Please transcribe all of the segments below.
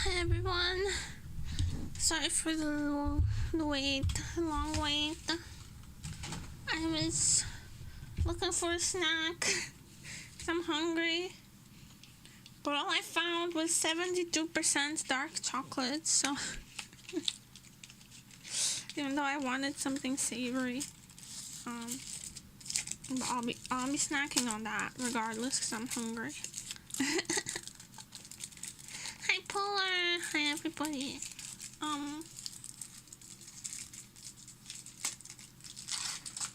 Hi everyone. Sorry for the long wait. I was looking for a snack because I'm hungry. But all I found was 72% dark chocolate, so even though I wanted something savory, but I'll be snacking on that regardless because I'm hungry. Hi Polar! Hi everybody.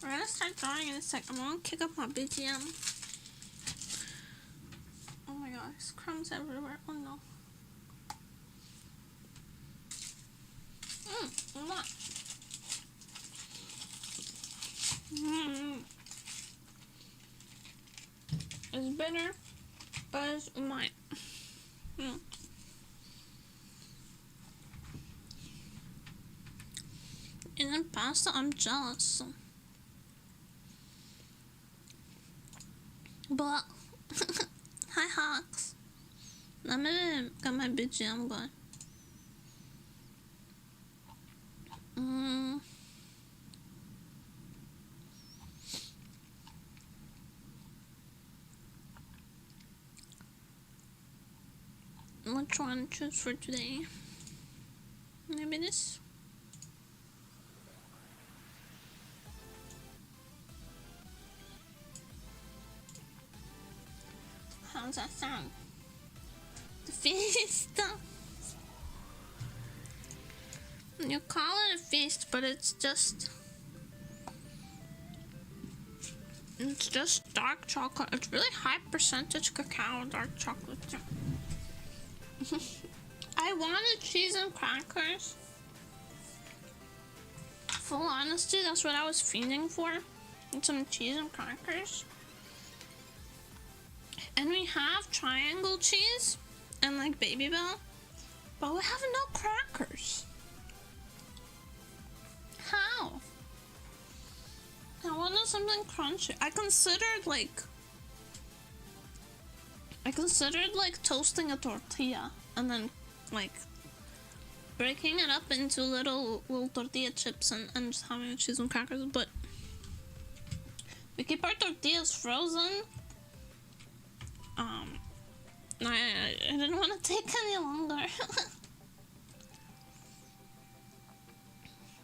We're gonna start drawing in a sec. I'm gonna kick up my BGM. Oh my god, there's crumbs everywhere. Oh no. What? It's bitter, but it's umai. And then pasta, I'm jealous. But hi Hawks. I'm gonna get my BGM going. Which one to choose for today? Maybe this? How's that sound? The feast. You call it a feast, but it's just dark chocolate. It's really high percentage cacao dark chocolate. I wanted cheese and crackers. Full honesty, that's what I was fiending for. And some cheese and crackers. And we have triangle cheese and like Baby Bell, but we have no crackers. How? I wanted something crunchy. I considered like toasting a tortilla and then like breaking it up into little tortilla chips and just having cheese and crackers, but we keep our tortillas frozen. I didn't want to take any longer.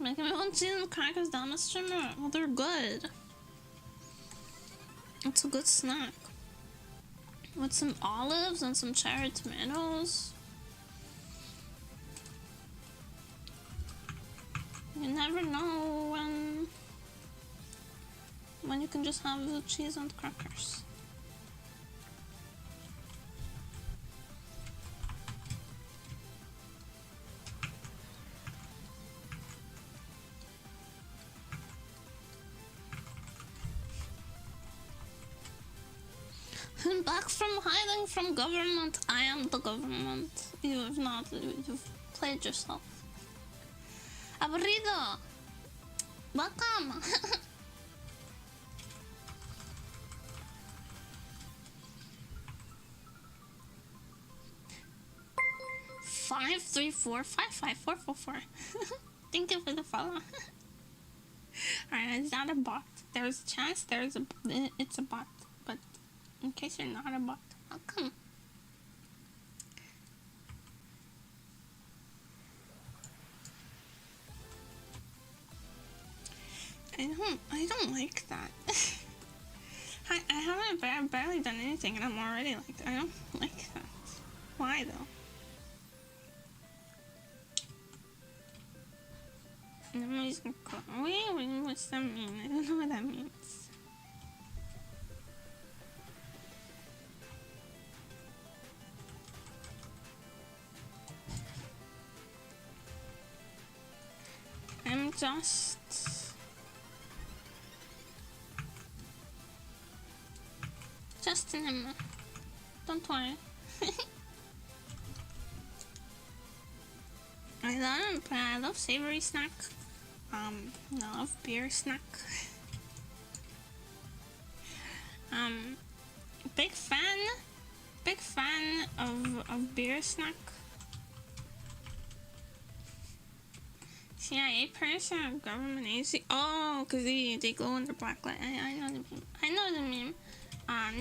Making me want cheese and crackers down the stream. Well, they're good. It's a good snack. With some olives and some cherry tomatoes. You never know when you can just have the cheese and crackers. Back from hiding from government. I am the government. You have not. You've played yourself. Aburrido. Welcome. Five, 3, 4, 5, 5, 4, 4, 4. Thank you for the follow. Alright, it's not a bot. There's a chance it's a bot. But in case you're not a bot, welcome. I don't like that. I haven't barely done anything and I'm already like, I don't like that. Why though? Nemuri's gonna call. Wait, what's that mean? I don't know what that means. I'm just an Emma. Don't worry. I love savory snack. I love beer snack. Big fan of beer snack. CIA person or government agency? Oh, because they glow in the black light. I know the meme. I know the meme.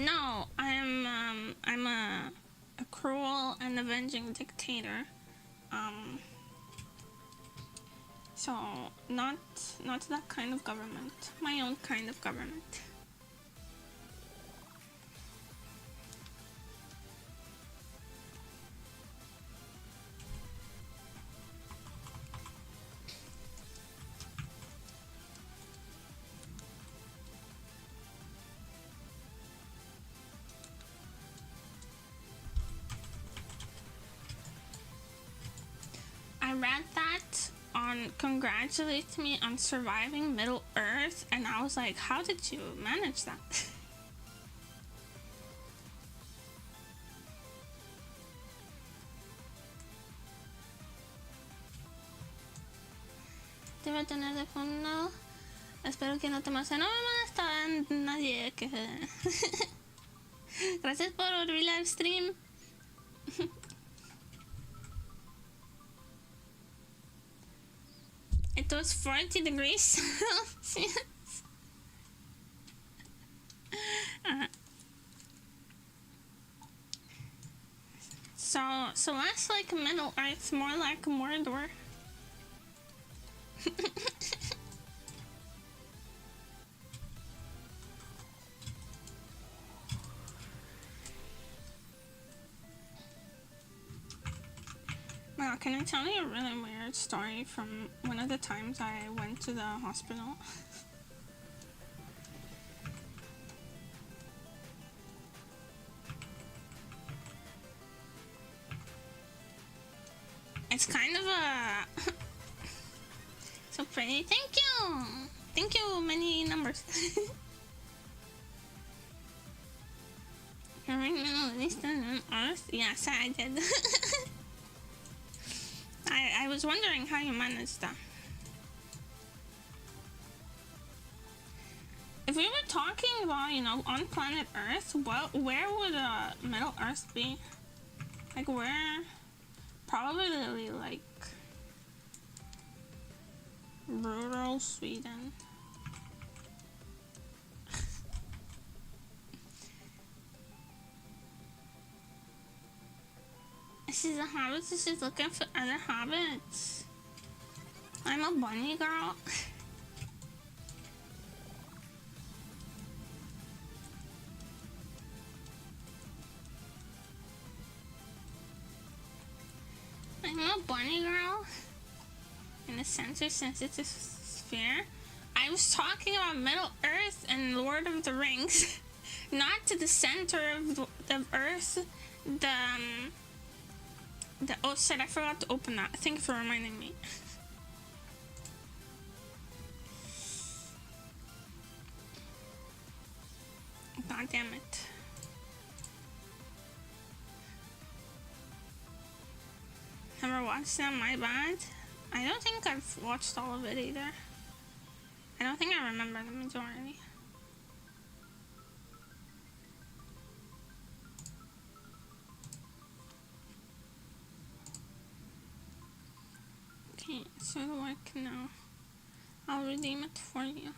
No, I'm a cruel and avenging dictator. So not that kind of government. My own kind of government. I read that on congratulate me on surviving Middle Earth, and I was like, how did you manage that? Debe tener de fondo. Espero que no te moleste. No me molesta nadie que... Gracias por abrir live stream. It was 40 degrees. So less like Middle Earth, more like Mordor. Wow, can I tell you a really weird story from one of the times I went to the hospital? It's kind of a... so pretty. Thank you! Thank you, many numbers. You're in Middle Eastern and Earth? Yes, I did. I was wondering how you managed that. If we were talking about, you know, on planet Earth, well, where would Middle Earth be? Like where? Probably like rural Sweden. She's a hobbit, so she's looking for other hobbits. I'm a bunny girl. I'm a bunny girl. In the center, since it's a sphere. I was talking about Middle Earth and Lord of the Rings. Not to the center of Earth. Oh shit, I forgot to open that. Thank you for reminding me. God damn it. Never watched that, my bad. I don't think I've watched all of it either. I don't think I remember the majority. Okay, so it'll work now. I'll redeem it for you.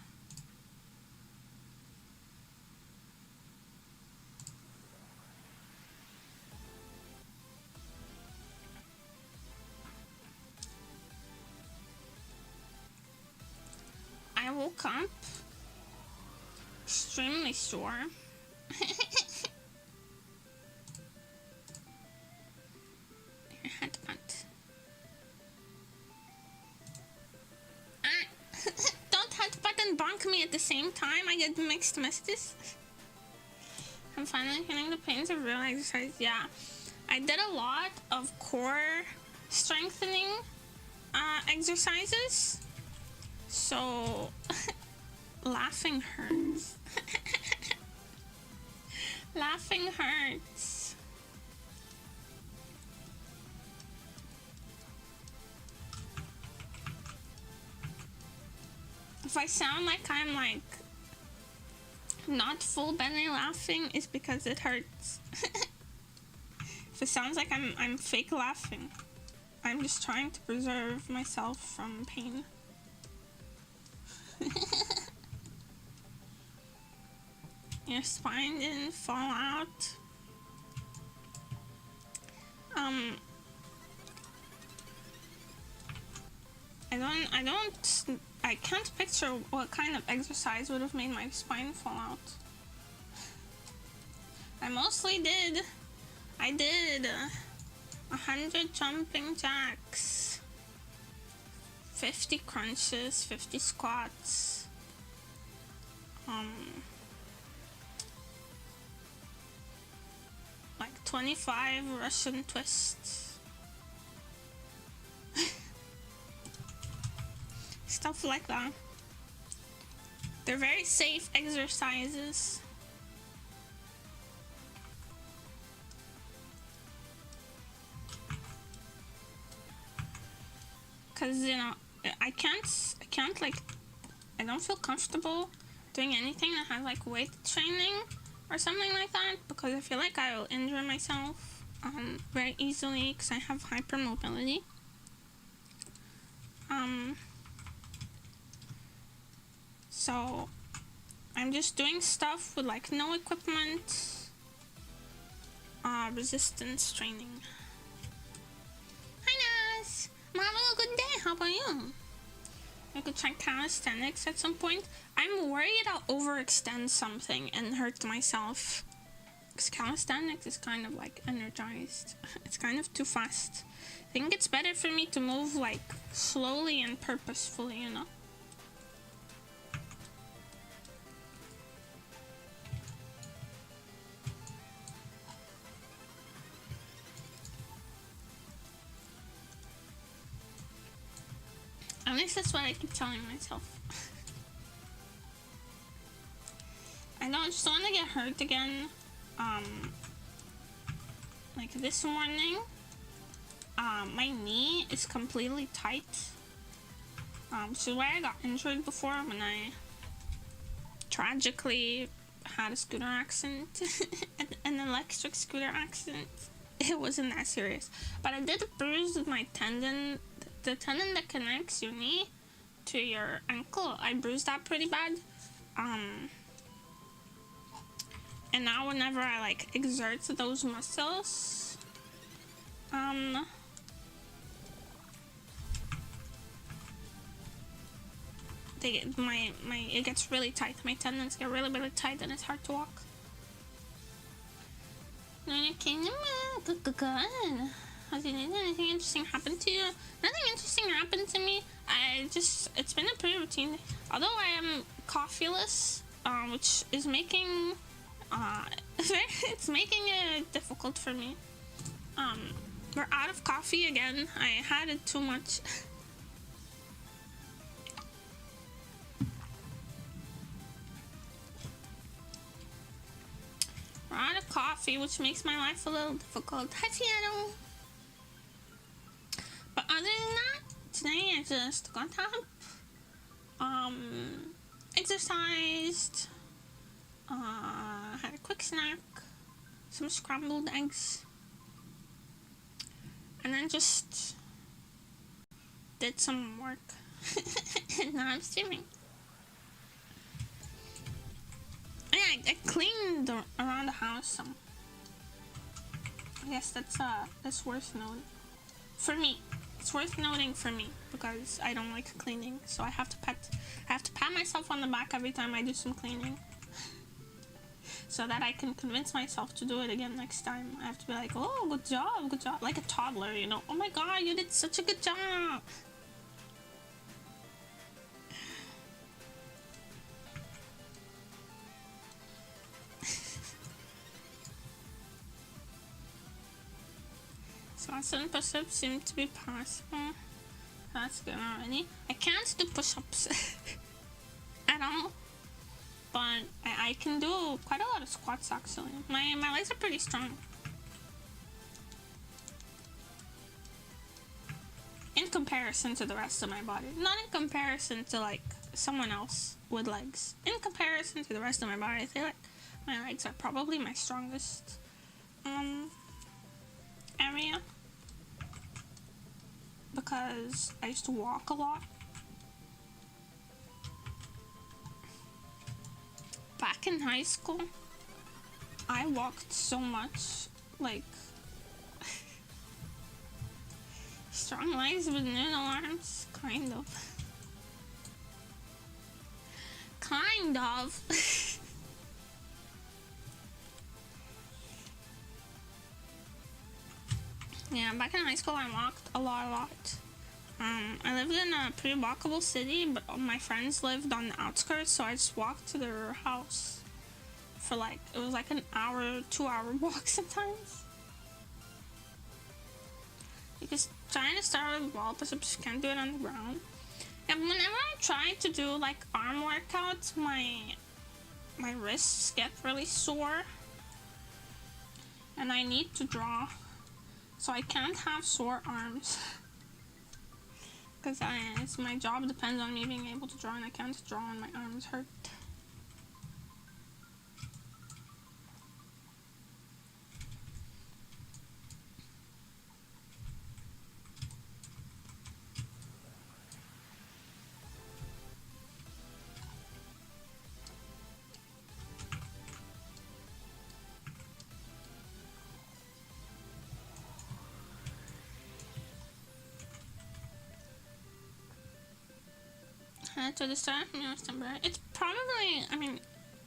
I woke up extremely sore. Headbutt. Don't headbutt and bonk me at the same time. I get mixed messages. I'm finally feeling the pains of real exercise. Yeah, I did a lot of core strengthening exercises. So, laughing hurts. Laughing hurts. If I sound like I'm like not full belly laughing, it's because it hurts. If it sounds like I'm fake laughing, I'm just trying to preserve myself from pain. Your spine didn't fall out. I can't picture what kind of exercise would have made my spine fall out. I mostly did. I did 100 jumping jacks, 50 crunches, 50 squats, like 25 Russian twists. Stuff like that. They're very safe exercises. Cause you know, I can't like, I don't feel comfortable doing anything that has like weight training or something like that, because I feel like I will injure myself very easily because I have hypermobility. So I'm just doing stuff with like no equipment, resistance training. Hi Nas! Mom, have a good day, how about you? I could try calisthenics at some point. I'm worried I'll overextend something and hurt myself. Because calisthenics is kind of like energized. It's kind of too fast. I think it's better for me to move like slowly and purposefully, you know? At least that's what I keep telling myself. I don't just want to get hurt again. Like this morning, my knee is completely tight. Which is where I got injured before when I tragically had a scooter accident, an electric scooter accident. It wasn't that serious, but I did bruise my tendon. The tendon that connects your knee to your ankle, I bruised that pretty bad. And now whenever I like exert those muscles, it gets really tight. My tendons get really, really tight and it's hard to walk. Good. Has anything interesting happened to you? Nothing interesting happened to me. It's been a pretty routine. Although I am coffeeless, which is making, it's making it difficult for me. We're out of coffee again. I had it too much. We're out of coffee, which makes my life a little difficult. Hi, Seattle. But other than that, today I just got up, exercised, had a quick snack, some scrambled eggs, and then just did some work. And now I'm streaming. Yeah, I cleaned around the house some. I guess that's worth noting. For me. It's worth noting for me because I don't like cleaning, so I have to pat myself on the back every time I do some cleaning, so that I can convince myself to do it again next time. I have to be like, oh, good job, like a toddler, you know. Oh my god, you did such a good job. Squats and push-ups seem to be possible. That's good already. I can't do push-ups at all, but I can do quite a lot of squats actually. My legs are pretty strong. In comparison to the rest of my body. Not in comparison to like someone else with legs. In comparison to the rest of my body, I feel like my legs are probably my strongest area. because I used to walk a lot. Back in high school, I walked so much, like, strong legs with noodle arms, kind of. Kind of. Yeah, back in high school I walked a lot. I lived in a pretty walkable city, but all my friends lived on the outskirts, so I just walked to their house for like, it was like an hour, 2-hour walk sometimes. Because trying to start with wall push-ups, you can't do it on the ground. And whenever I try to do like arm workouts, my wrists get really sore. And I need to draw. So I can't have sore arms. Because my job depends on me being able to draw, and I can't draw when my arms hurt. To the start from your December. It's probably, I mean,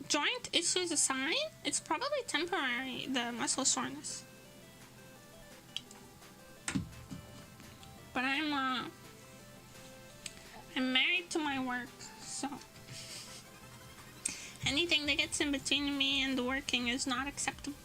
joint issues aside, it's probably temporary, the muscle soreness. But I'm married to my work, so anything that gets in between me and the working is not acceptable.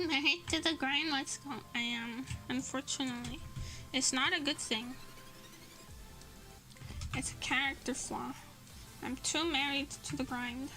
Married to the grind, let's go. I am, unfortunately. It's not a good thing. It's a character flaw. I'm too married to the grind.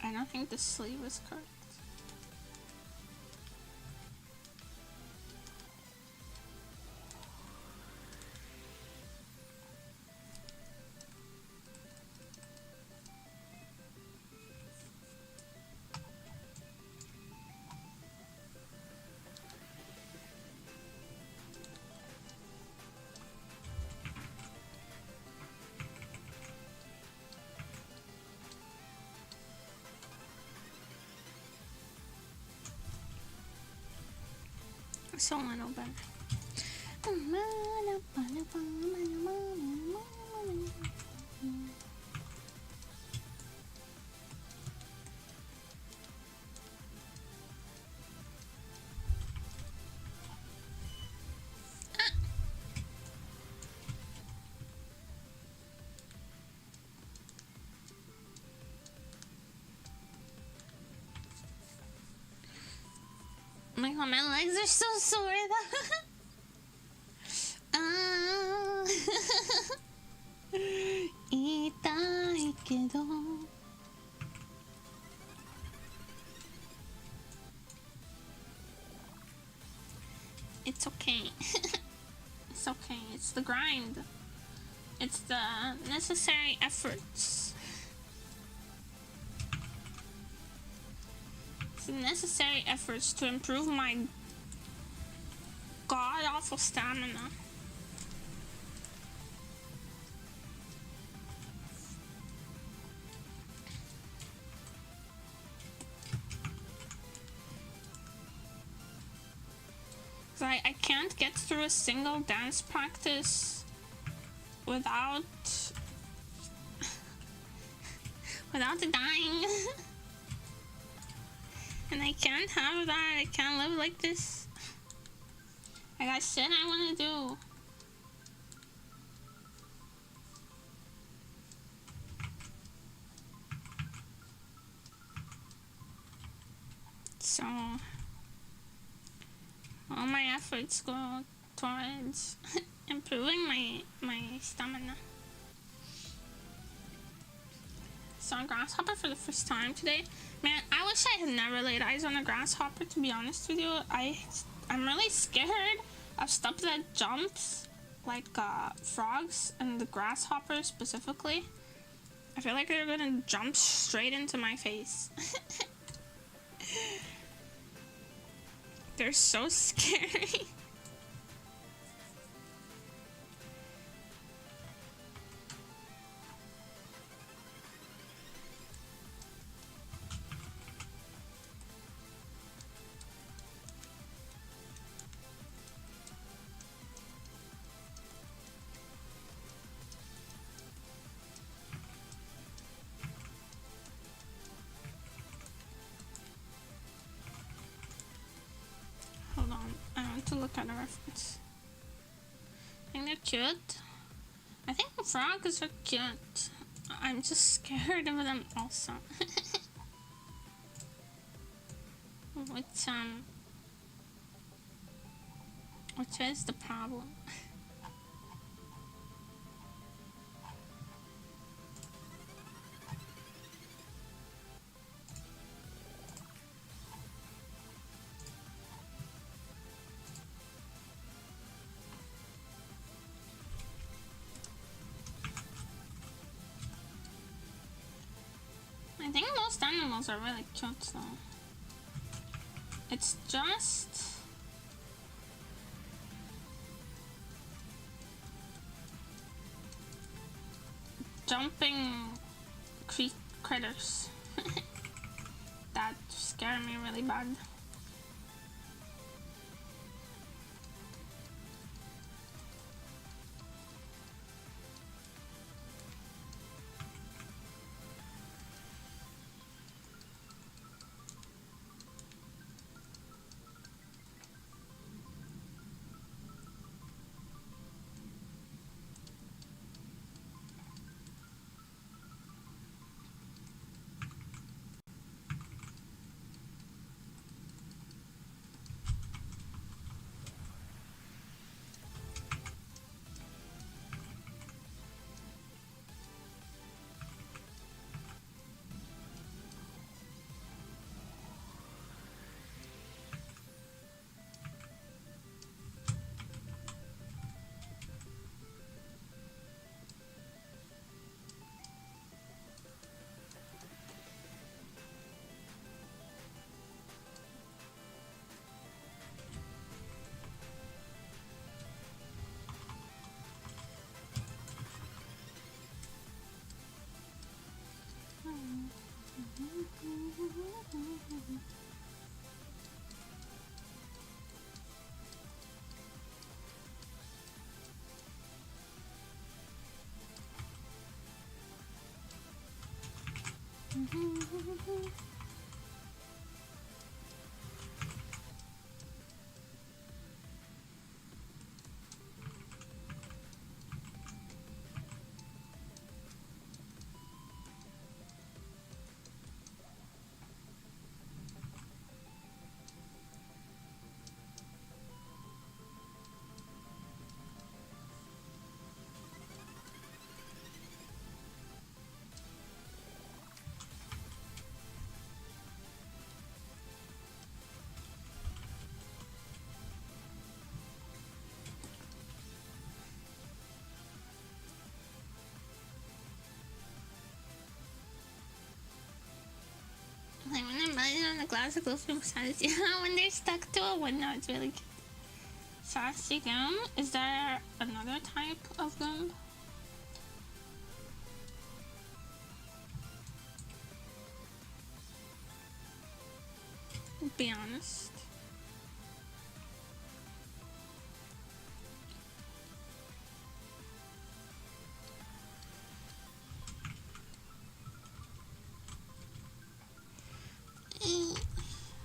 I don't think the sleeve is correct. So a little better. Oh my god, my legs are so sore though. 痛いけど It's okay. It's okay. It's the grind. It's the necessary efforts. It's the necessary efforts to improve my god-awful stamina. I can't get through a single dance practice without dying. And I can't have that. I can't live like this. I got shit I want to do. So all my efforts go towards improving my stamina. Saw a grasshopper for the first time today. Man, I wish I had never laid eyes on a grasshopper, to be honest with you. I'm really scared of stuff that jumps, like frogs and the grasshoppers specifically. I feel like they're gonna jump straight into my face. They're so scary. Hold on, I want to look at a reference. I think they're cute. I think the frogs are cute. I'm just scared of them also. Which is the problem? I think most animals are really cute though. It's just jumping critters that scare me really bad. on the glass of glow size. Yeah, when they're stuck to a window, it's really cute. Sassy gum? Is there another type of gum? Be honest.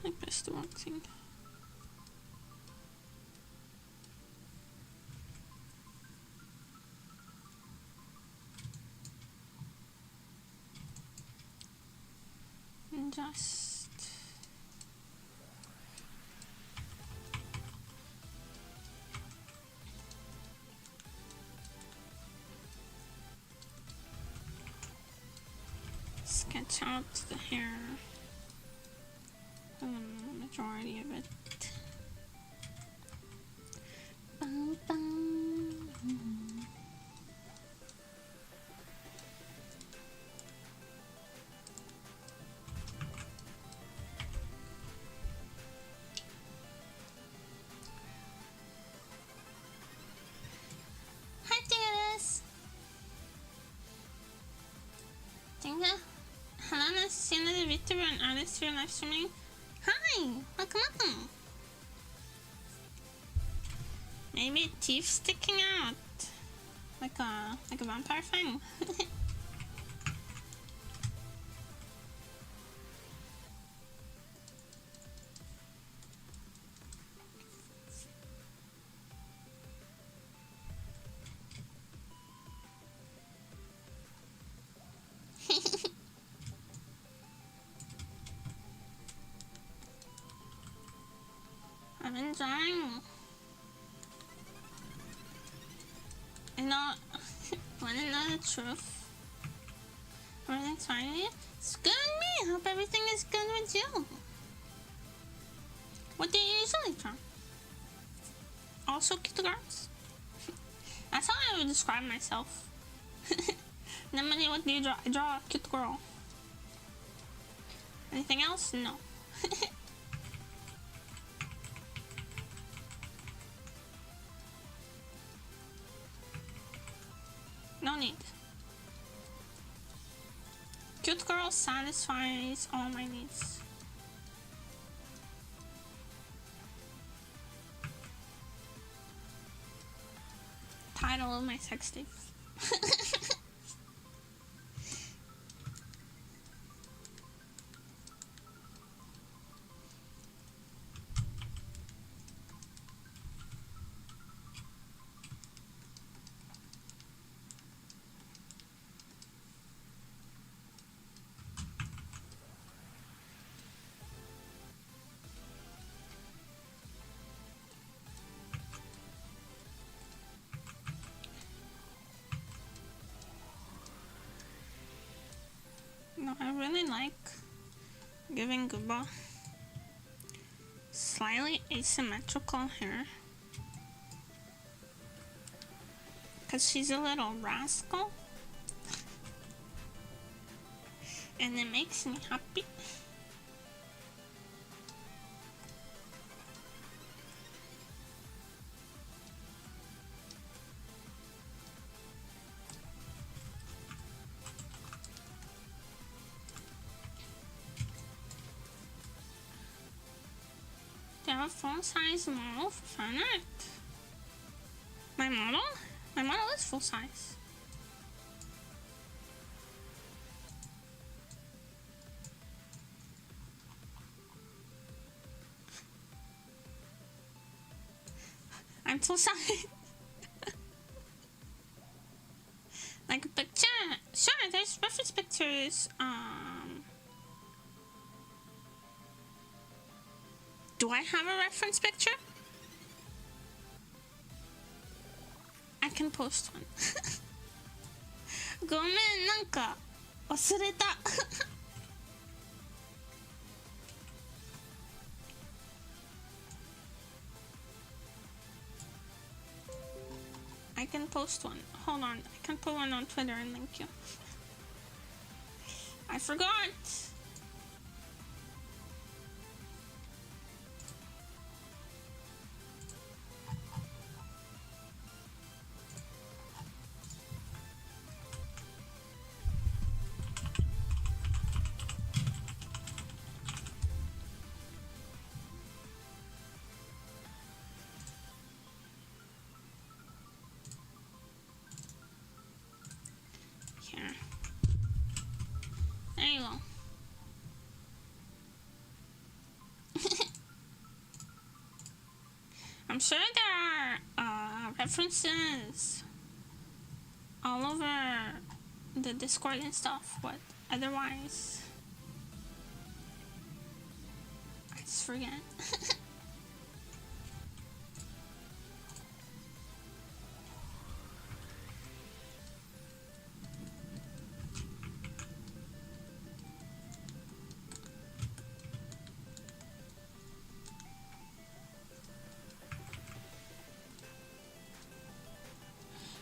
I pressed the wrong thing. And just sketch out the hair. Majority of it. Bum, bum. Hi, Theodis. Tinga. Hello, nice to see another VTuber and artist here live streaming. Hi! Welcome. Maybe teeth sticking out. Like a vampire thing. I'm enjoying. Wanna know the truth? Everything's fine with you? It's good with me. Hope everything is good with you. What do you usually draw? Also cute girls? That's how I would describe myself. Nemuri, what do you draw? I draw a cute girl. Anything else? No. No need. Cute girl satisfies all my needs. Title of my sex tape. No, I really like giving Guba slightly asymmetrical hair because she's a little rascal and it makes me happy. Do you have a full-size model for fan art? My model? My model is full-size. I'm full-size. Like a picture? Sure, there's reference pictures. Do I have a reference picture? I can post one. ごめん、なんか忘れた。I can post one. Hold on. I can put one on Twitter and link you. I forgot. sure there are references all over the Discord and stuff, but otherwise, I just forget.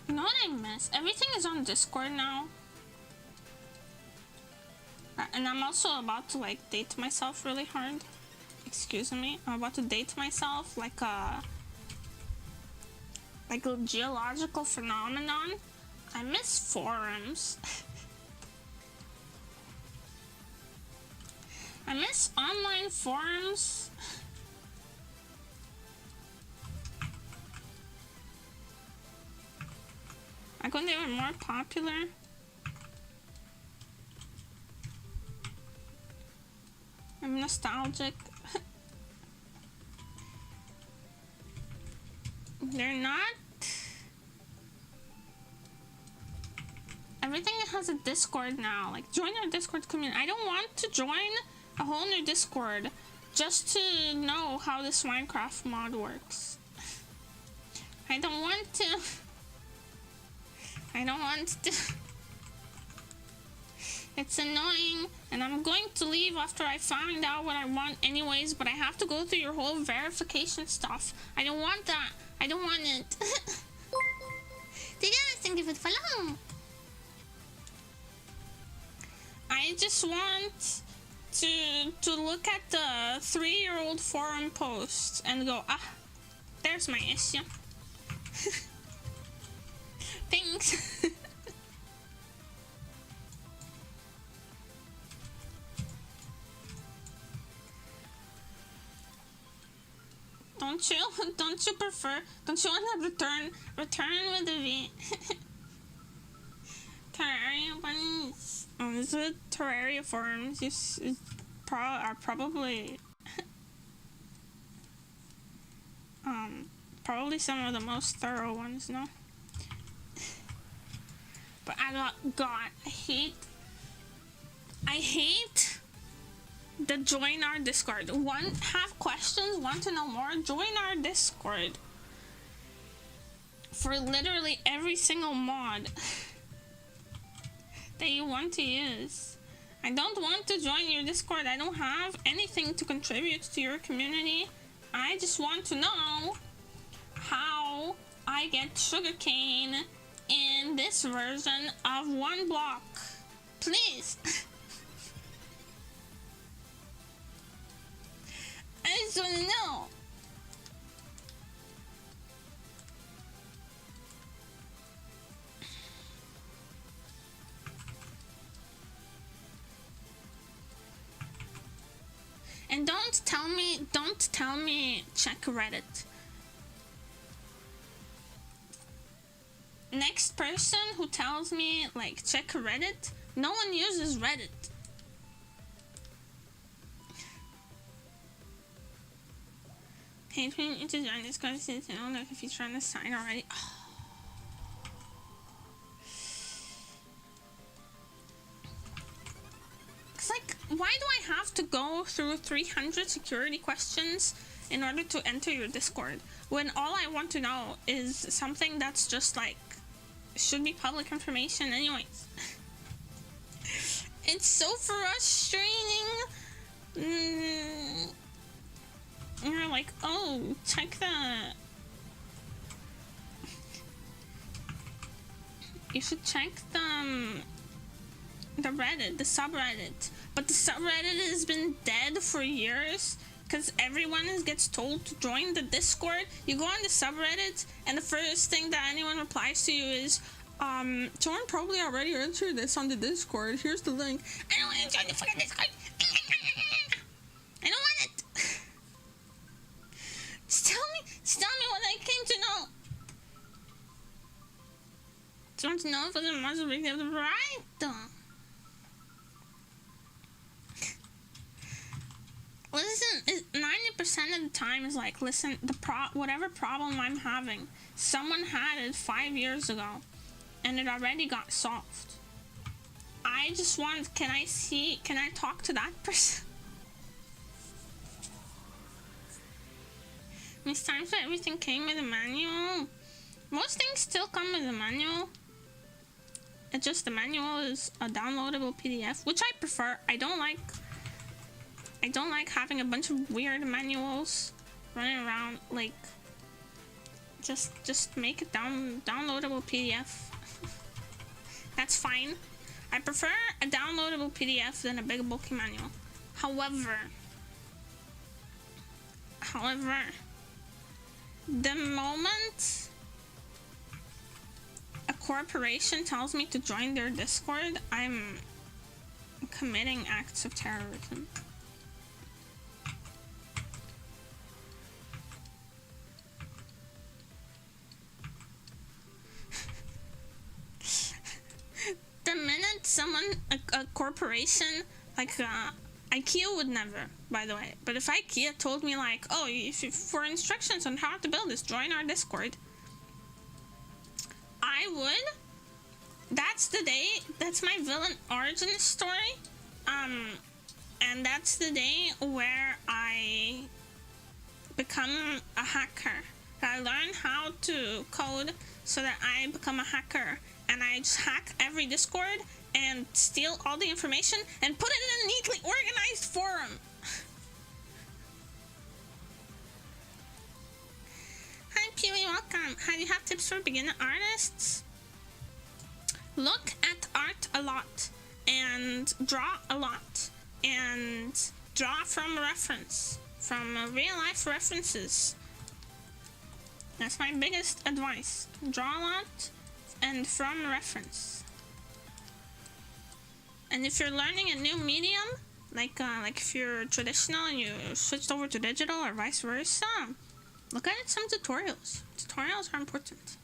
You know what I miss? Everything is on Discord now. And I'm also about to like date myself really hard. Excuse me. I'm about to date myself like a geological phenomenon. I miss forums. I miss online forums. Like when they were more popular. I'm nostalgic. They're not. Everything has a Discord now. Like, join our Discord community. I don't want to join a whole new Discord just to know how this Minecraft mod works. I don't want to. I don't want to. It's annoying, and I'm going to leave after I find out what I want anyways, but I have to go through your whole verification stuff. I don't want that. I don't want it. Thank you for the follow. I just want to look at the 3-year-old forum posts and go, ah, there's my issue. Thanks. Don't you prefer, don't you want to return with the V? Terraria bunnies. Oh, is it Terraria forums? Are probably probably some of the most thorough ones, no? But God, I hate the join our Discord. Have questions, want to know more? Join our Discord for literally every single mod that you want to use. I don't want to join your Discord. I don't have anything to contribute to your community. I just want to know how I get sugarcane in this version of 1 block. Please. I just want to know. And don't tell me check Reddit. Next person who tells me like check Reddit, no one uses Reddit. Hey, you need to join this guy since you know like if you're trying to sign already. Oh. It's like, why do I have to go through 300 security questions in order to enter your Discord when all I want to know is something that's just like should be public information anyways? It's so frustrating. You're like, oh, check that. You should check the Reddit, the subreddit. But the subreddit has been dead for years because everyone gets told to join the Discord. You go on the subreddit and the first thing that anyone replies to you is, someone probably already entered this on the Discord. Here's the link. I don't want to join the fucking Discord. I don't want it. Just tell me what I came to know. Just want to know if the monster big of the right. Listen, 90% of the time is like, listen, whatever problem I'm having, someone had it 5 years ago, and it already got solved. I just want, can I talk to that person? These times that everything came with a manual. Most things still come with a manual. It's just the manual is a downloadable PDF, which I prefer. I don't like having a bunch of weird manuals running around. Like, just make it downloadable PDF. That's fine. I prefer a downloadable PDF than a big bulky manual. However, the moment a corporation tells me to join their Discord, I'm committing acts of terrorism. The minute a corporation, like IKEA would never, by the way, but if IKEA told me like, oh, for instructions on how to build this, join our Discord, I would. That's the day, that's my villain origin story, and that's the day where I become a hacker. I learn how to code so that I become a hacker, and I just hack every Discord and steal all the information and put it in a neatly organized forum. Hi Peewee, welcome. How do you have tips for beginner artists? Look at art a lot and draw a lot and draw from reference, from real life references. That's my biggest advice. Draw a lot and from reference. And if you're learning a new medium, like if you're traditional and you switched over to digital or vice versa, look at some tutorials. Tutorials are important.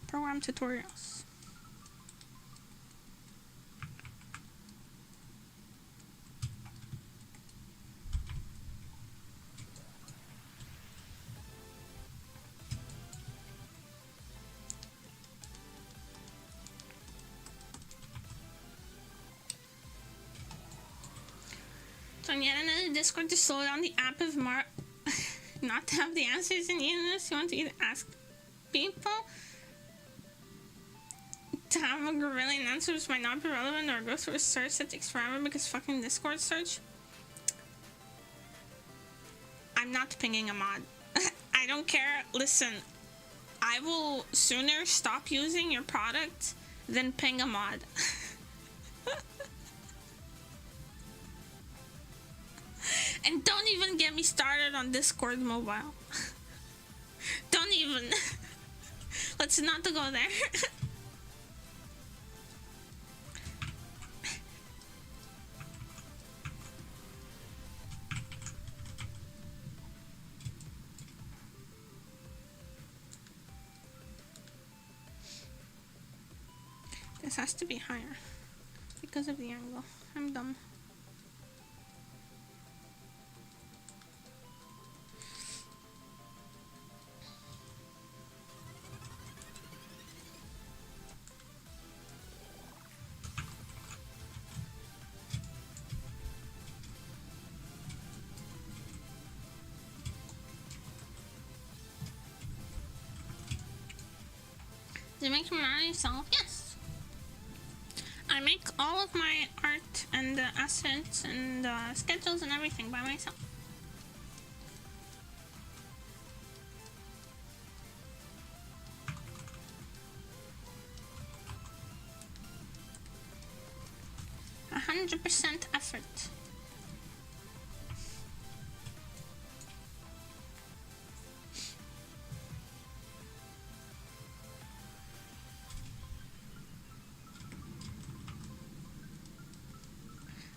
Program tutorials. So yet another Discord to slow down the app of not to have the answers in English. You want to either ask people to have a grilling answers might not be relevant, or go through a search that takes forever because fucking Discord search. I'm not pinging a mod. I don't care. Listen, I will sooner stop using your product than ping a mod. And don't even get me started on Discord mobile. Don't even. Let's not go there. This has to be higher because of the angle. I'm dumb. Do you make them art yourself? Yes. I make all of my art and assets and schedules and everything by myself. A 100% effort.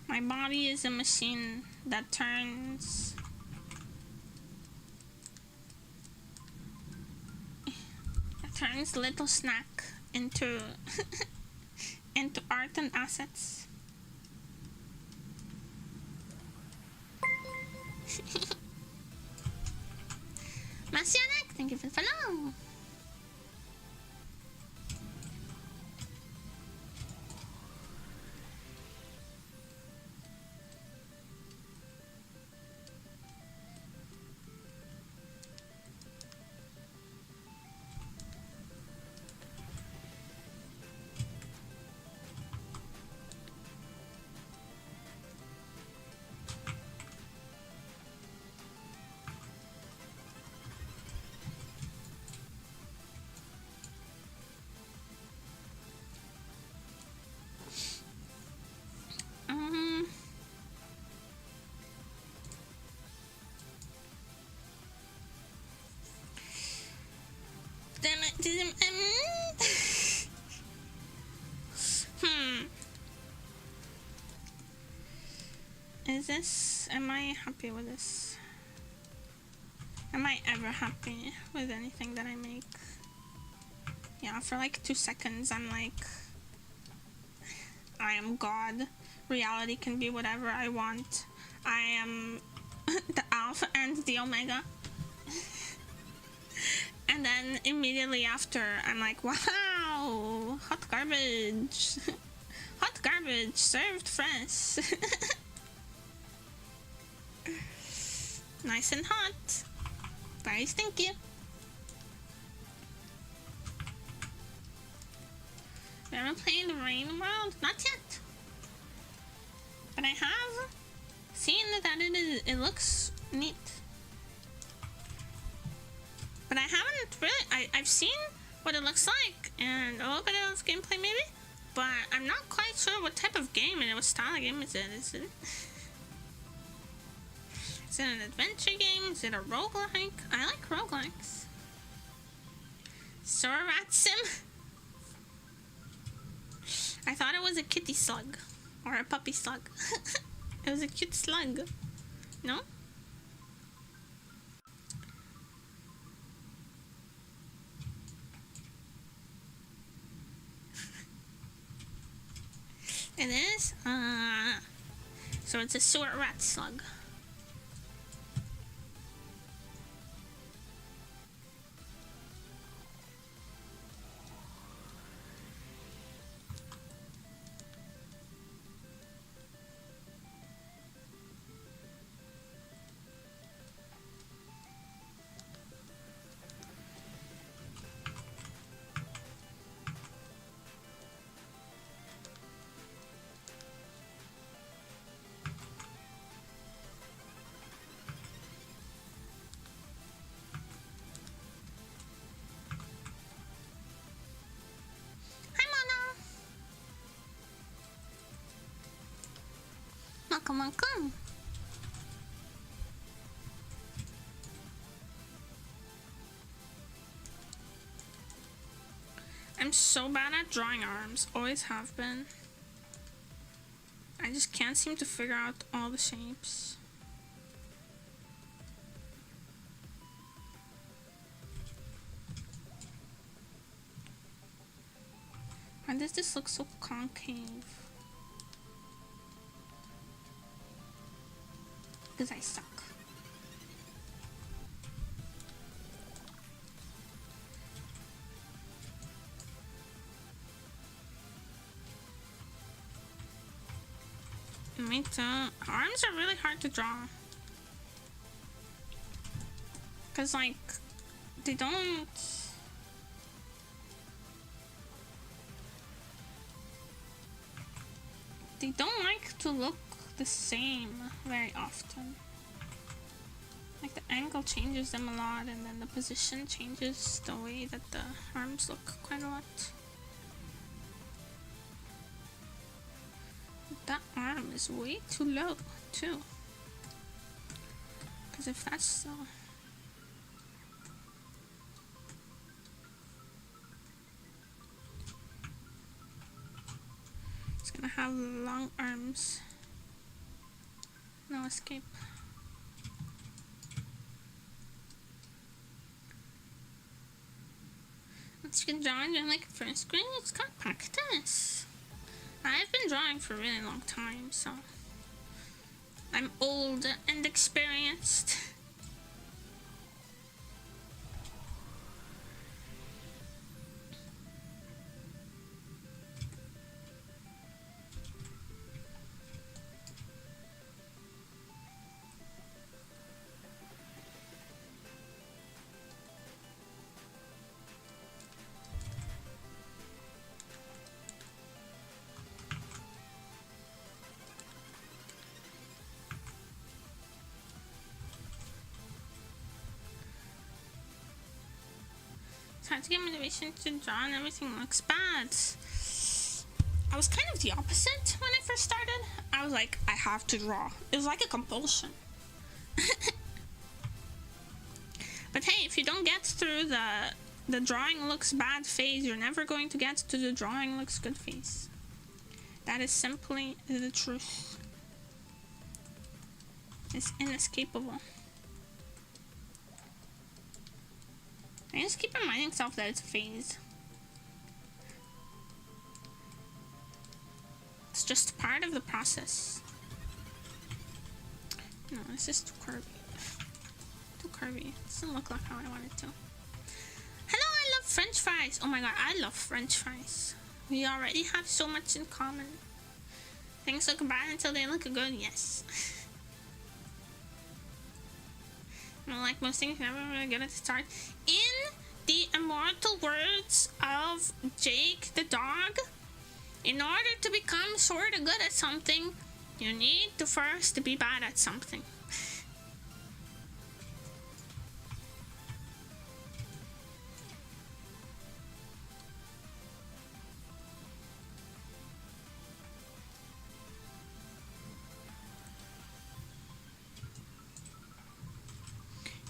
My body is a machine that turns little snack into into art and assets. Masianek, thank you for the follow. Damn it, Is this, am I happy with this? Am I ever happy with anything that I make? Yeah, for like 2 seconds I'm like, I am God. Reality can be whatever I want. I am the Alpha and the Omega. And then immediately after, I'm like, wow, hot garbage. Hot garbage, served fresh. Nice and hot. Very stinky. You ever played the Rain World? Not yet. But I have seen that it looks neat. But I haven't really, I've seen what it looks like and a little bit of gameplay maybe, but I'm not quite sure what type of game and what style of game is it. Is it an adventure game? Is it a roguelike? I like roguelikes. So a rat sim? I thought it was a kitty slug or a puppy slug. It was a cute slug. No? It is? So it's a sewer rat slug. Welcome. I'm so bad at drawing arms, always have been. I just can't seem to figure out all the shapes. Why does this look so concave? Because I suck. Me too. Arms are really hard to draw. Because, like, they don't... They don't like to look the same very often. Like the angle changes them a lot and then the position changes the way that the arms look quite a lot. That arm is way too low too. Because if that's so... It's gonna have long arms. No escape. Once you can draw and you're like first grade, it's called practice. I've been drawing for a really long time, so I'm old and experienced. hard to get motivation to draw and everything looks bad. I was kind of the opposite when I first started. I was like, I have to draw. It was like a compulsion. But hey, if you don't get through the drawing looks bad phase, you're never going to get to the drawing looks good phase. That is simply the truth. It's inescapable. I just keep reminding myself that it's a phase. It's just part of the process. No, this is too curvy. Too curvy. It doesn't look like how I want it to. Hello, I love French fries. Oh my god, I love French fries. We already have so much in common. Things look bad until they look good, yes. Well, like most things, never really good at the start. In the immortal words of Jake the dog, in order to become sort of good at something, you need to first be bad at something.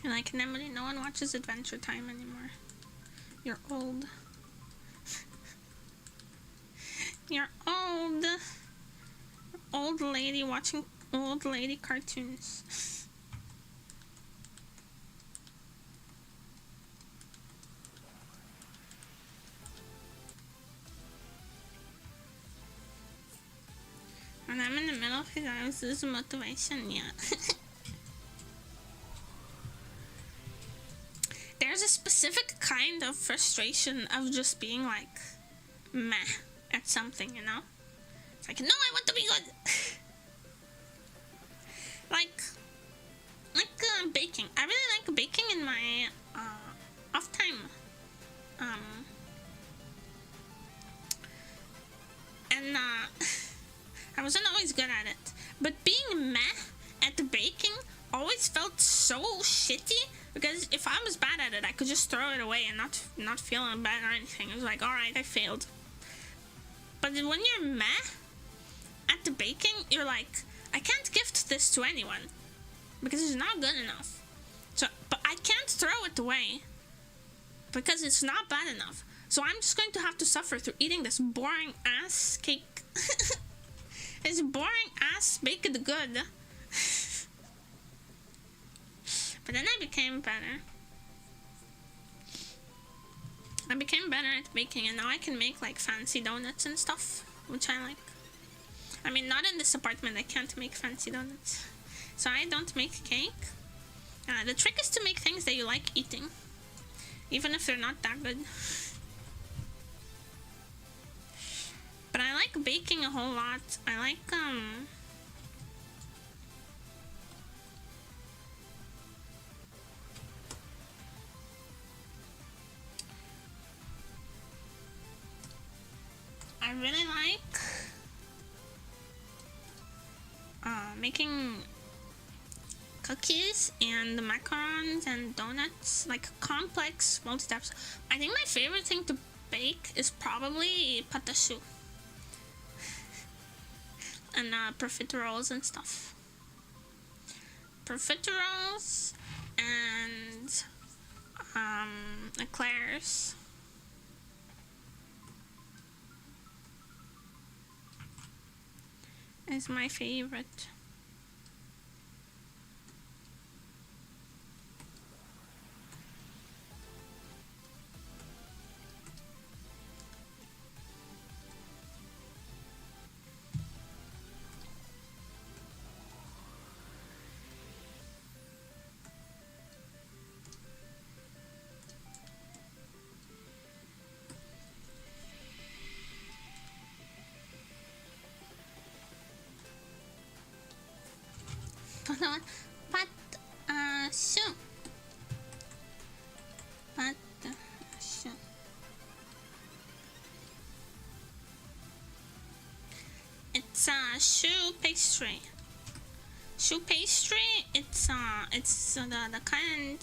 You're like, Nemuri, no one watches Adventure Time anymore. You're old. You're old. Old lady watching old lady cartoons. When I'm in the middle of his eyes, this is motivation, yeah. There's a specific kind of frustration of just being like meh at something, you know? It's like, no, I want to be good. like baking. I really like baking in my off time. And I wasn't always good at it. But being meh at the baking always felt so shitty, because if I was bad at it, I could just throw it away and not feeling bad or anything. It was like, alright, I failed. But when you're meh at the baking, you're like, I can't gift this to anyone because it's not good enough. So, but I can't throw it away because it's not bad enough. So I'm just going to have to suffer through eating this boring ass cake. This boring ass baked good. But then I became better. I became better at baking, and now I can make like fancy donuts and stuff, which I like. I mean, not in this apartment, I can't make fancy donuts. So I don't make cake. The trick is to make things that you like eating, even if they're not that good. But I like baking a whole lot. I like, I really like making cookies and macarons and donuts, like complex multi-steps. I think my favorite thing to bake is probably pâte choux and profiteroles and stuff. Profiteroles and eclairs. Is my favorite. Shoe. Shoe. It's shoe pastry. Shoe pastry. It's the kind.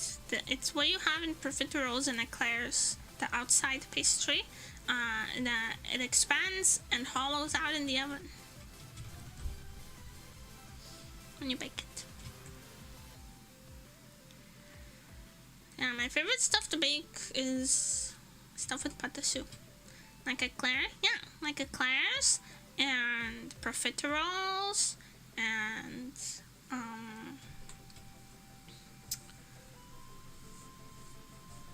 It's what you have in profiteroles and eclairs, the outside pastry, it expands and hollows out in the oven when you bake it. Yeah, my favorite stuff to bake is stuff with pâte choux. Like eclairs, yeah, like eclairs and profiteroles and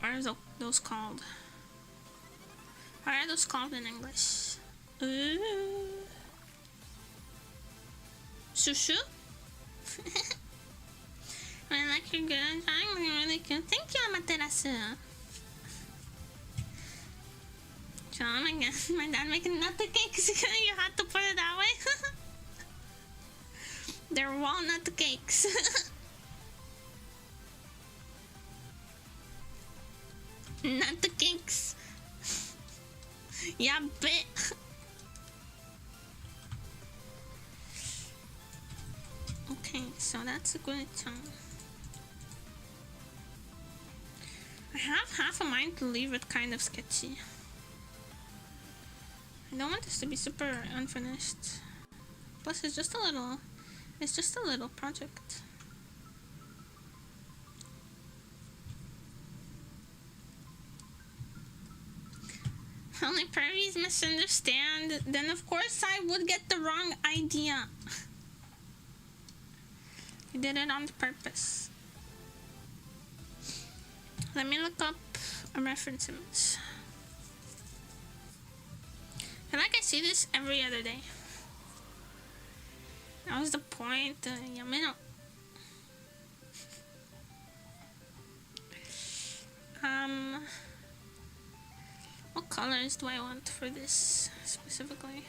what are those called? What are those called in English? Chouchou? I like your good drawing, really cute. Thank you, Amaterasu. So, oh my god, my dad making nut cakes. You had to put it that way. They're walnut cakes. Nut cakes. Yeah, bet. Okay, so that's a good time. I have half a mind to leave it kind of sketchy. I don't want this to be super unfinished. Plus, it's just a little project. Only pervies misunderstand, then of course I would get the wrong idea. You did it on purpose. Let me look up a reference image. I feel like I see this every other day. That was the point. Yamino. What colors do I want for this specifically?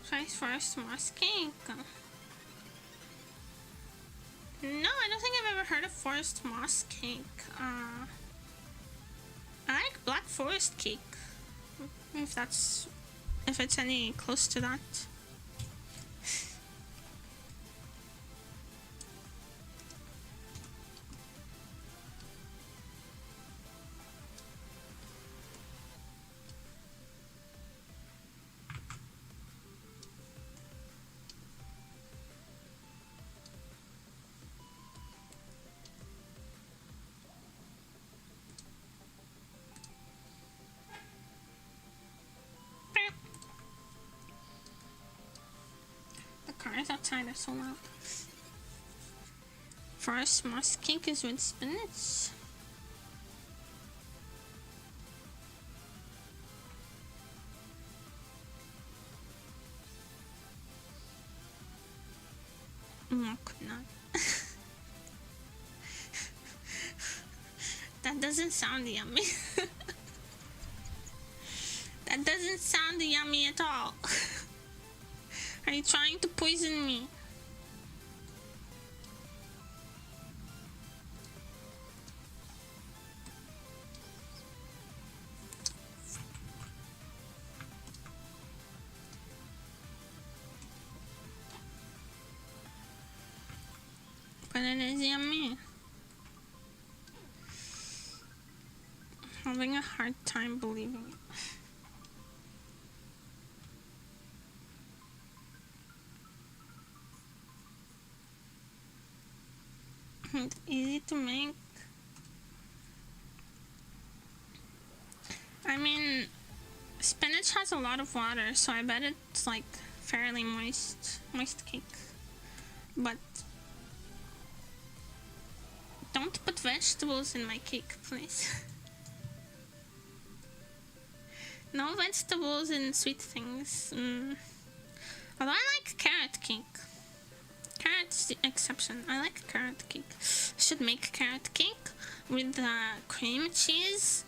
Try first moss cake. No, I don't think I've ever heard of forest moss cake. I like black forest cake. If it's any close to that. Cars outside are so loud. First, moss cake is with spinach. Could not. That doesn't sound yummy. That doesn't sound yummy at all. Are you trying to poison me? But it is yummy. I'm having a hard time believing it. It's easy to make. I mean, spinach has a lot of water, so I bet it's like fairly moist cake. But don't put vegetables in my cake, please. No vegetables in sweet things. Although I like carrot cake. Carrot's the exception. I like carrot cake. I should make carrot cake with cream cheese.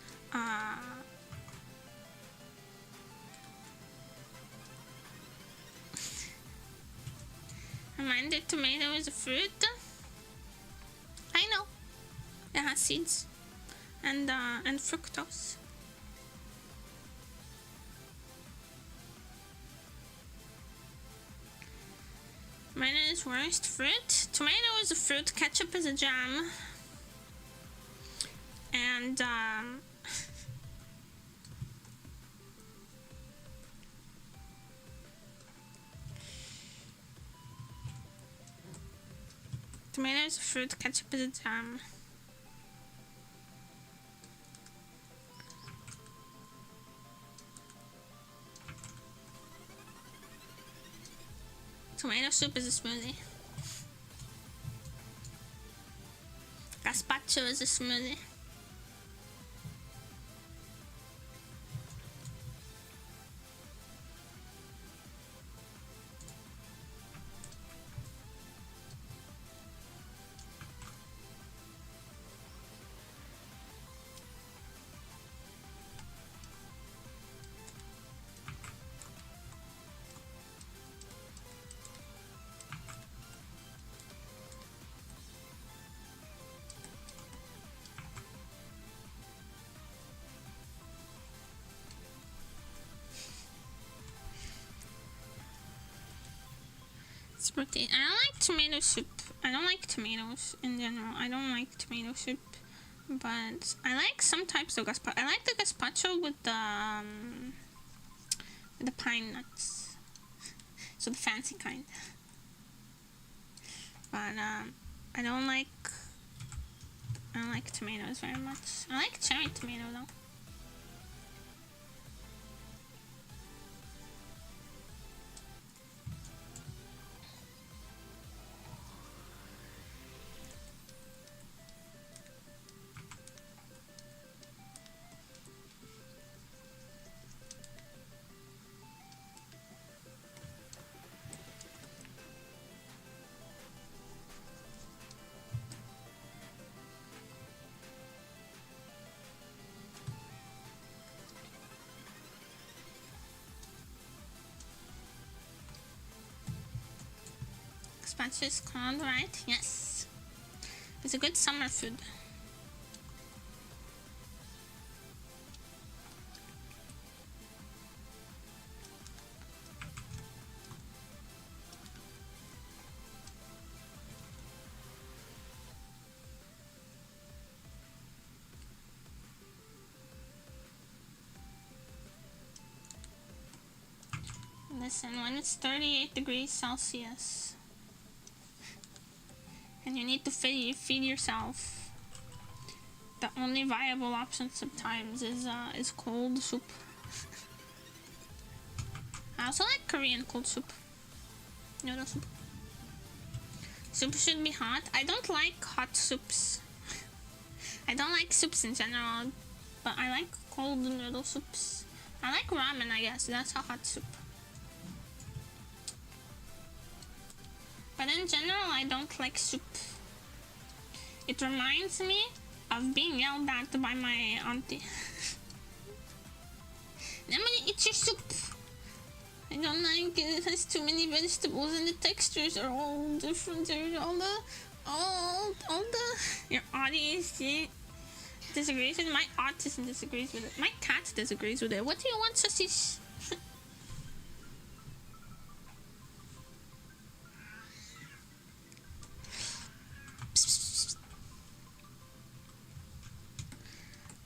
Reminder, tomato is a fruit. I know. It has seeds and fructose. Tomato is worst. Fruit. Tomato is a fruit. Ketchup is a jam. And tomato is a fruit. Ketchup is a jam. Tomato soup is a smoothie. Gazpacho is a smoothie. Protein. I don't like tomato soup. I don't like tomatoes in general. I don't like tomato soup, but I like some types of gazpacho. I like the gazpacho with the pine nuts, so the fancy kind. But I don't like tomatoes very much. I like cherry tomato though. Gazpacho is called, right? Yes. It's a good summer food. Listen, when it's 38 degrees Celsius and you need to feed yourself, the only viable option sometimes is cold soup. I also like Korean cold soup. Noodle soup. Soup should be hot. I don't like hot soups. I don't like soups in general, but I like cold noodle soups. I like ramen, I guess. That's a hot soup. But in general, I don't like soup. It reminds me of being yelled at by my auntie. Nemuri, eat your soup. I don't like it. It has too many vegetables and the textures are all different. There's all the your audience disagrees with it. My autism disagrees with it. My cat disagrees with it. What do you want, sausage?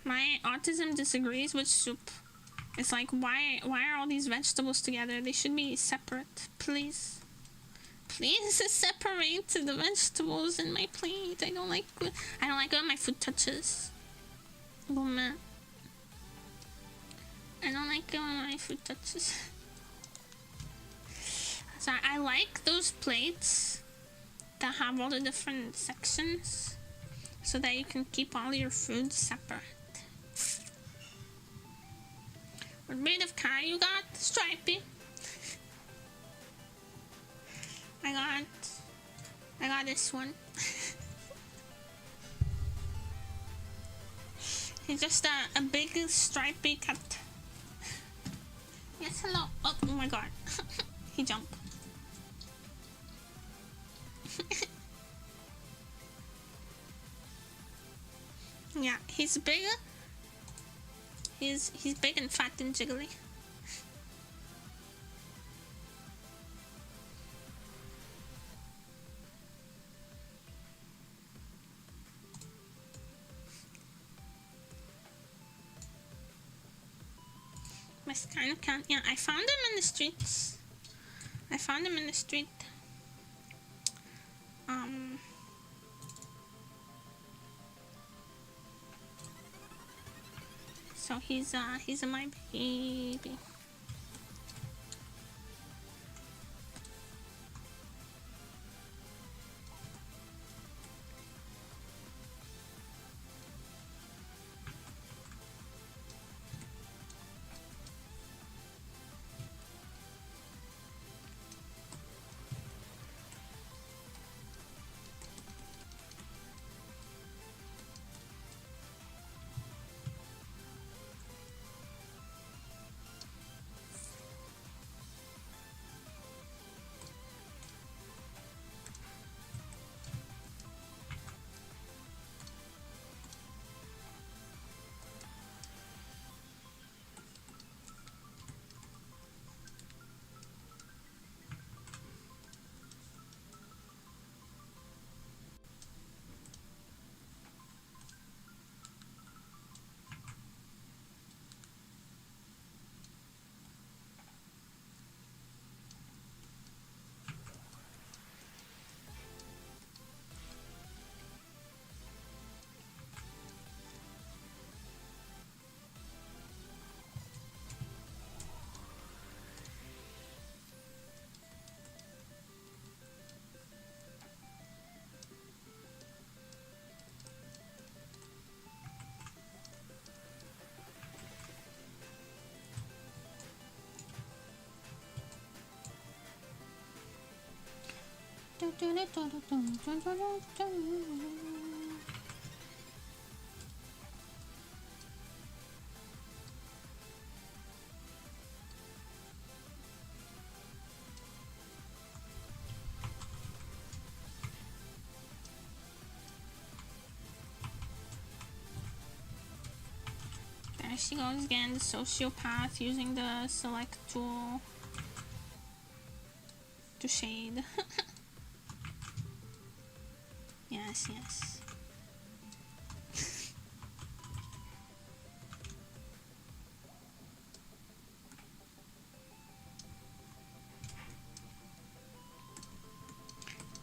My autism disagrees with soup. It's like, why are all these vegetables together? They should be separate, please. Please separate the vegetables in my plate. I don't like when my food touches. Oh man. I don't like it when my food touches. So I like those plates that have all the different sections so that you can keep all your food separate. What breed of cat you got? Stripey. I got this one. He's just a big stripy cat. Yes, hello. Oh my god. He jumped. Yeah, he's big. He's big and fat and jiggly. kind of count. Yeah, I found him in the streets. I found him in the street. So he's my baby. There she goes again, the sociopath using the select tool to shade. Yes, yes.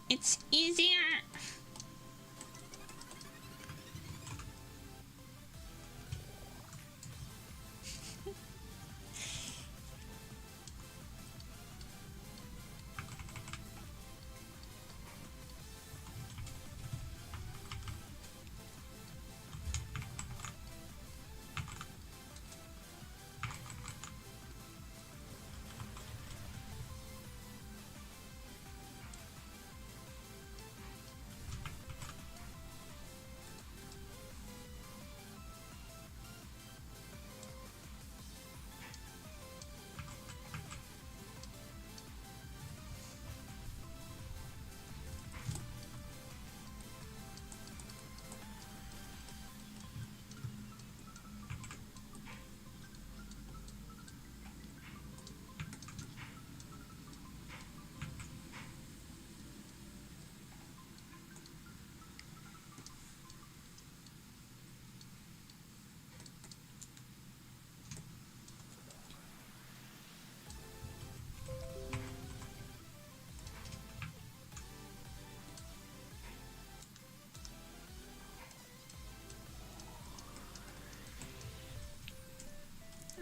It's easier.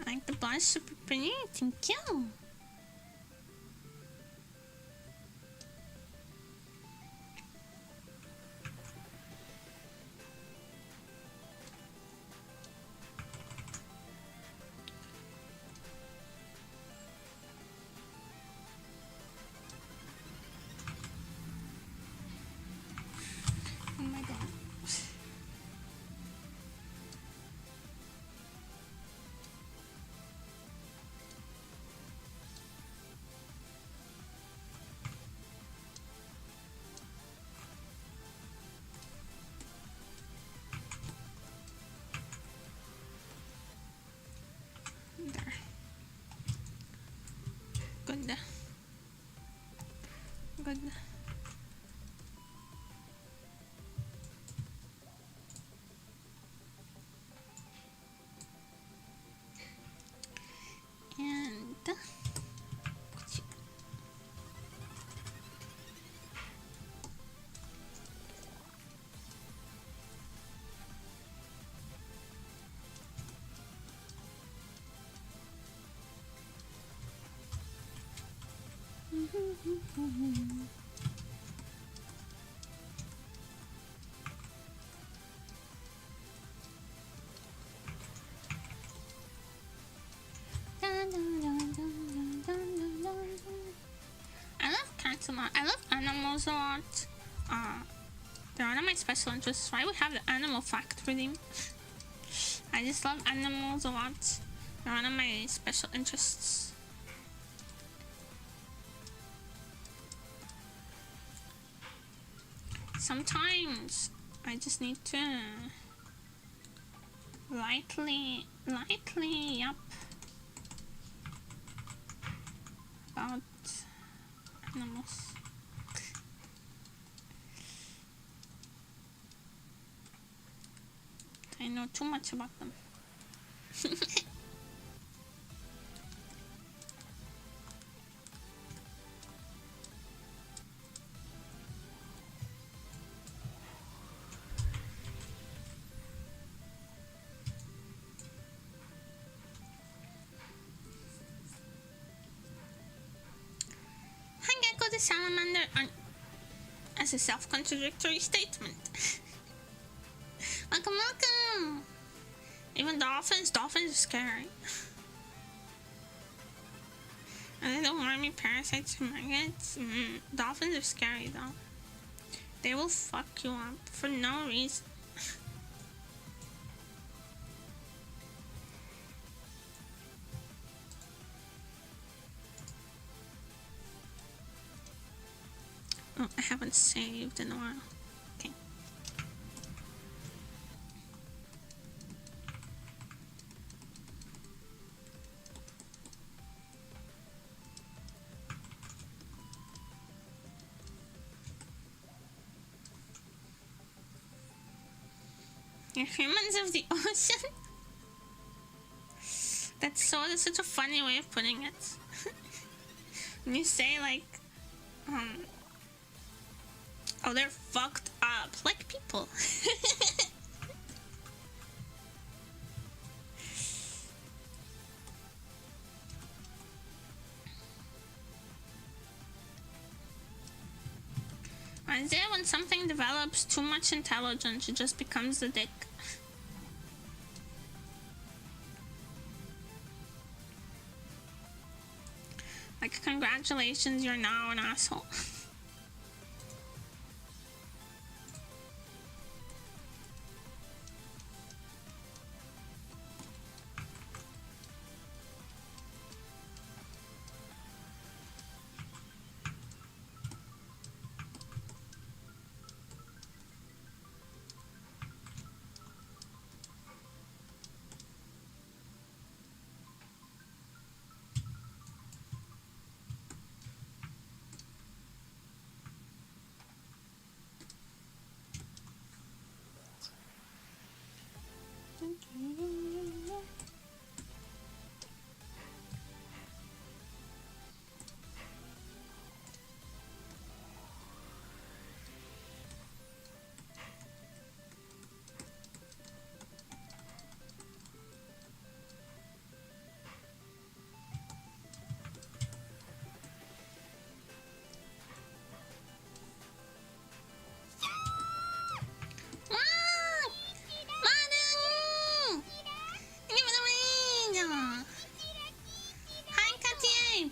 I like the blush, super pretty. Thank you. Oh my god. There. Good. Good. I love cats a lot. I love animals a lot. They're one of my special interests. Why we have the animal fact redeem? I just love animals a lot. They're one of my special interests. Sometimes I just need to lightly up about animals. I know too much about them. Hangeko the salamander as a self-contradictory statement. Welcome, welcome! Even dolphins are scary. Are they the wormy parasites or maggots? Dolphins are scary though. They will fuck you up for no reason. Oh, I haven't saved in a while. Okay. You're humans of the ocean? That's such a funny way of putting it. When you say like, oh, they're fucked up, like people. Why is it when something develops too much intelligence, it just becomes a dick? Like, congratulations, you're now an asshole.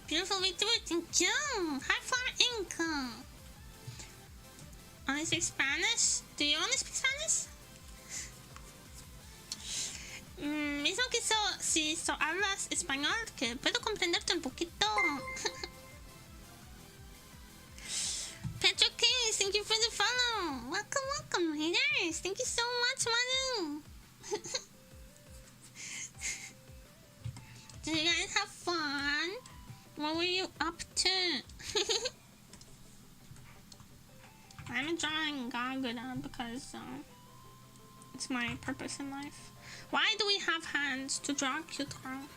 Beautiful victory, thank you! High Flower Income! Only speak Spanish? Do you only speak Spanish? Mismo que si hablas español, que puedo comprenderte un poquito. Petro Case, thank you for the follow! Welcome, welcome, haters! Thank you so much, Manu! Did you guys have fun? What were you up to? I'm drawing Gagura because it's my purpose in life. Why do we have hands to draw cute girl?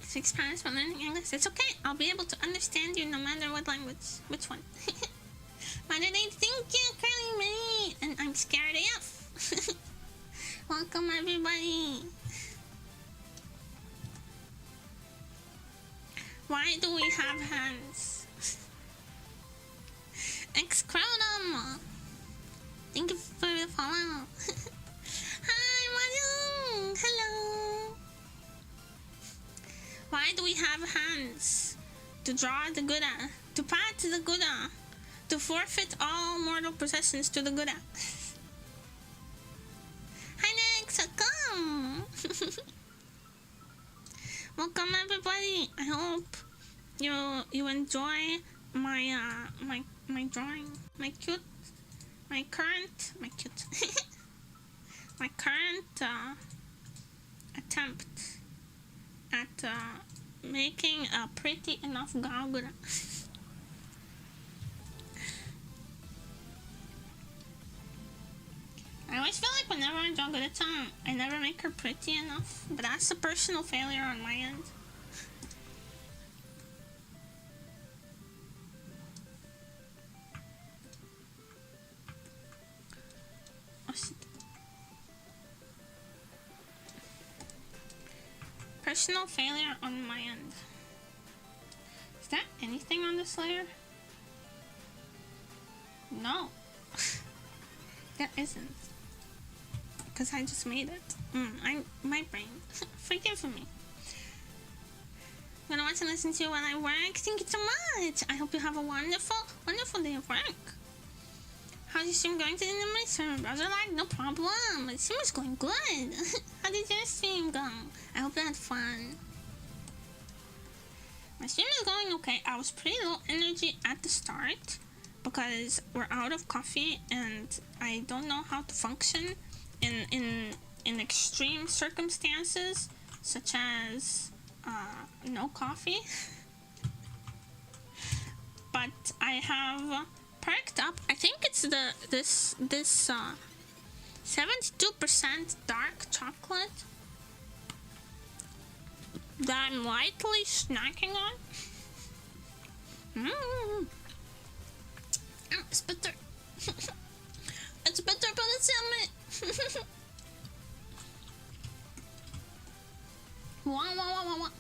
Speak Spanish but learning English. It's okay. I'll be able to understand you no matter what language. Which one? Mother Day, thank you, Curly Marie. And I'm scared AF. Welcome, everybody. Why do we have hands? Excrotum! Thank you for the follow. Hi, Manu! Hello! Why do we have hands? To draw the gura, to pat the gura, to forfeit all mortal possessions to the gura. Hi Nick, welcome! Welcome everybody! I hope you enjoy my my drawing, my current attempt at making a pretty enough gura. I always feel like whenever I draw Krita, I never make her pretty enough, but that's a personal failure on my end. Oh shit. Personal failure on my end. Is there anything on this layer? No. There isn't. Because I just made it. My brain. Forgive me. I'm gonna watch and listen to you while I work. Thank you so much. I hope you have a wonderful, wonderful day of work. How's your stream going today? My stream, browser lag? No problem. My stream is going good. How did your stream go? I hope you had fun. My stream is going okay. I was pretty low energy at the start because we're out of coffee and I don't know how to function in extreme circumstances such as no coffee. But I have perked up. I think it's this 72% dark chocolate that I'm lightly snacking on. It's bitter. It's bitter, but it's yummy. Wah, wah, wah, wah, wah.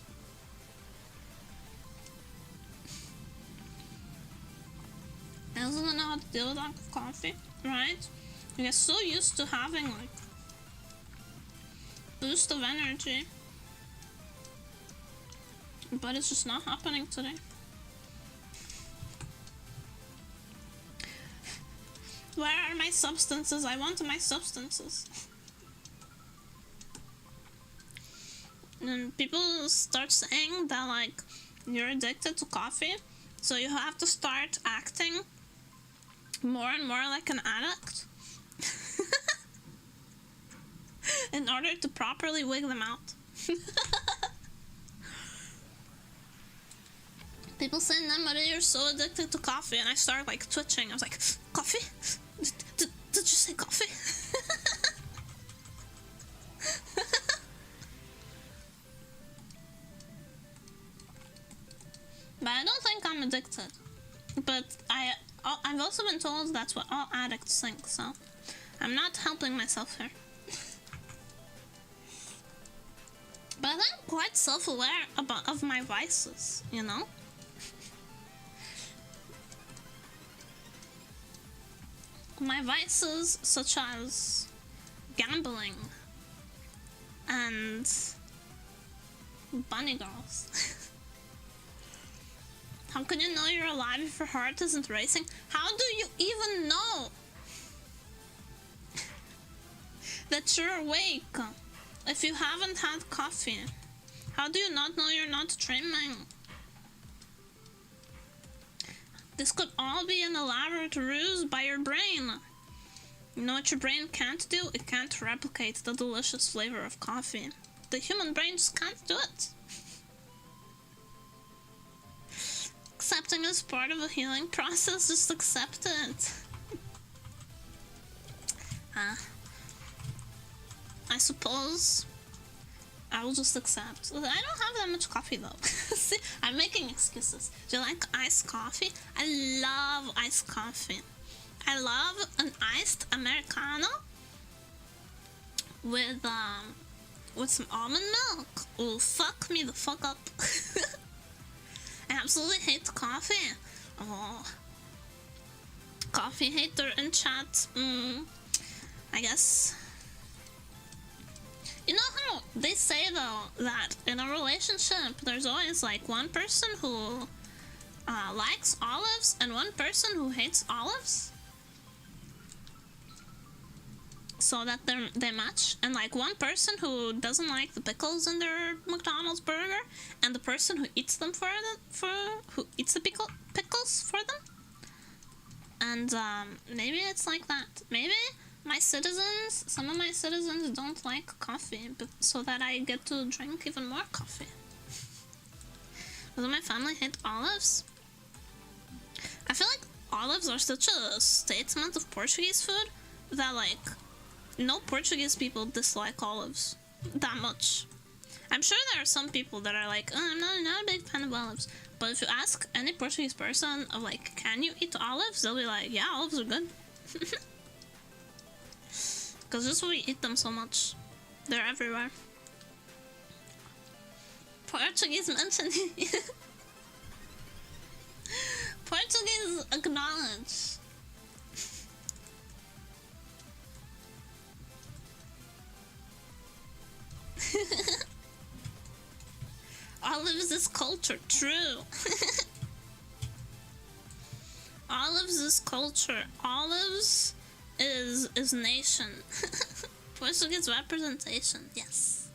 I also don't know how to deal with lack of coffee, right? You get so used to having like boost of energy, but it's just not happening today. Where are my substances? I want my substances. And people start saying that like you're addicted to coffee, so you have to start acting more and more like an addict in order to properly wig them out. People say, Nemuri, you're so addicted to coffee, and I start like twitching. I was like, coffee? Did you say coffee? But I don't think I'm addicted. But I've also been told that's what all addicts think, so I'm not helping myself here. But I'm quite self-aware of my vices, you know? My vices such as gambling and bunny girls. How can you know you're alive if your heart isn't racing? How do you even know that you're awake if you haven't had coffee? How do you not know you're not dreaming? This could all be an elaborate ruse by your brain. You know what your brain can't do? It can't replicate the delicious flavor of coffee. The human brain just can't do it. Accepting is part of a healing process, just accept it. I suppose I will just accept. I don't have that much coffee though. See, I'm making excuses. Do you like iced coffee? I love iced coffee. I love an iced Americano with some almond milk. Oh, fuck me the fuck up. I absolutely hate coffee. Oh. Coffee hater in chat. I guess. You know how they say though that in a relationship there's always like one person who likes olives and one person who hates olives? So that they match, and like one person who doesn't like the pickles in their McDonald's burger, and the person who eats them who eats the pickles for them. And maybe it's like that. Maybe some of my citizens don't like coffee, but so that I get to drink even more coffee. Does my family hate olives? I feel like olives are such a statement of Portuguese food that like no Portuguese people dislike olives that much. I'm sure there are some people that are like, oh, I'm not a big fan of olives. But if you ask any Portuguese person of like, can you eat olives? They'll be like, yeah, olives are good. Because just we eat them so much. They're everywhere. Portuguese mentioned. Portuguese acknowledge. Olives is culture, true. Olives is culture. Olives is nation. Portuguese representation, yes.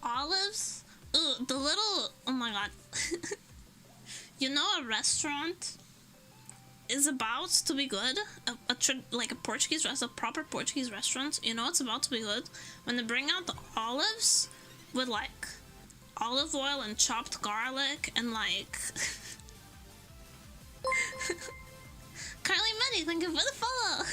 Olives? Ooh, the little, oh my god. You know a restaurant is about to be good, like a Portuguese restaurant, a proper Portuguese restaurant, you know it's about to be good when they bring out the olives with like olive oil and chopped garlic and like Carly Meddy, thank you for the follow.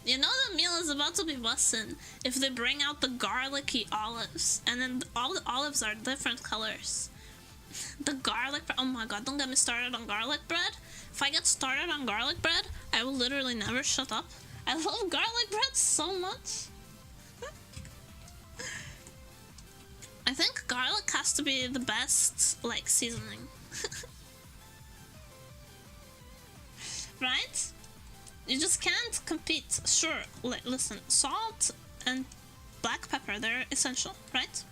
You know the meal is about to be bussin' if they bring out the garlicky olives, and then all the olives are different colors. The garlic, oh my god, don't get me started on garlic bread. If I get started on garlic bread, I will literally never shut up. I love garlic bread so much. I think garlic has to be the best, like, seasoning. Right? You just can't compete. Sure, listen, salt and black pepper, they're essential, right?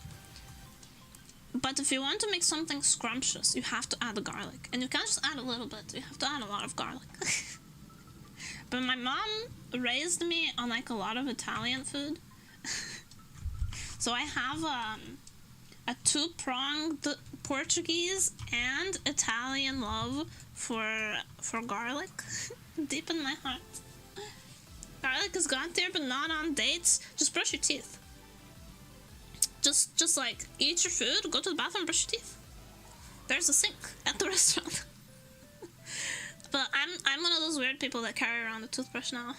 But if you want to make something scrumptious, you have to add the garlic. And you can't just add a little bit, you have to add a lot of garlic. But my mom raised me on like a lot of Italian food. So I have a two-pronged Portuguese and Italian love for garlic deep in my heart. Garlic is god tier, but not on dates. Just brush your teeth. Just like eat your food, go to the bathroom, brush your teeth. There's a sink at the restaurant. But I'm one of those weird people that carry around a toothbrush now.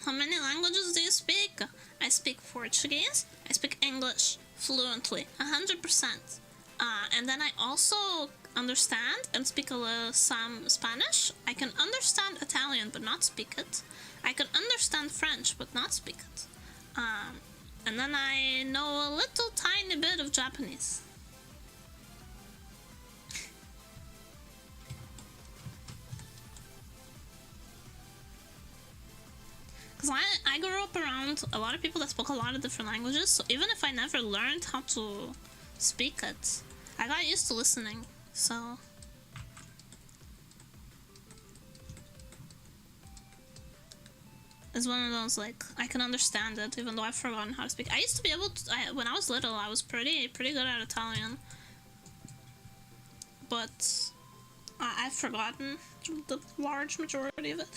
How many languages do you speak? I speak Portuguese. I speak English fluently, 100%. And then I also understand and speak some Spanish. I can understand Italian but not speak it. I can understand French but not speak it. And then I know a little tiny bit of Japanese. Because I grew up around a lot of people that spoke a lot of different languages, so even if I never learned how to speak it, I got used to listening, so... It's one of those, like, I can understand it, even though I've forgotten how to speak. I used to be able to, when I was little, I was pretty good at Italian. But I've forgotten the large majority of it.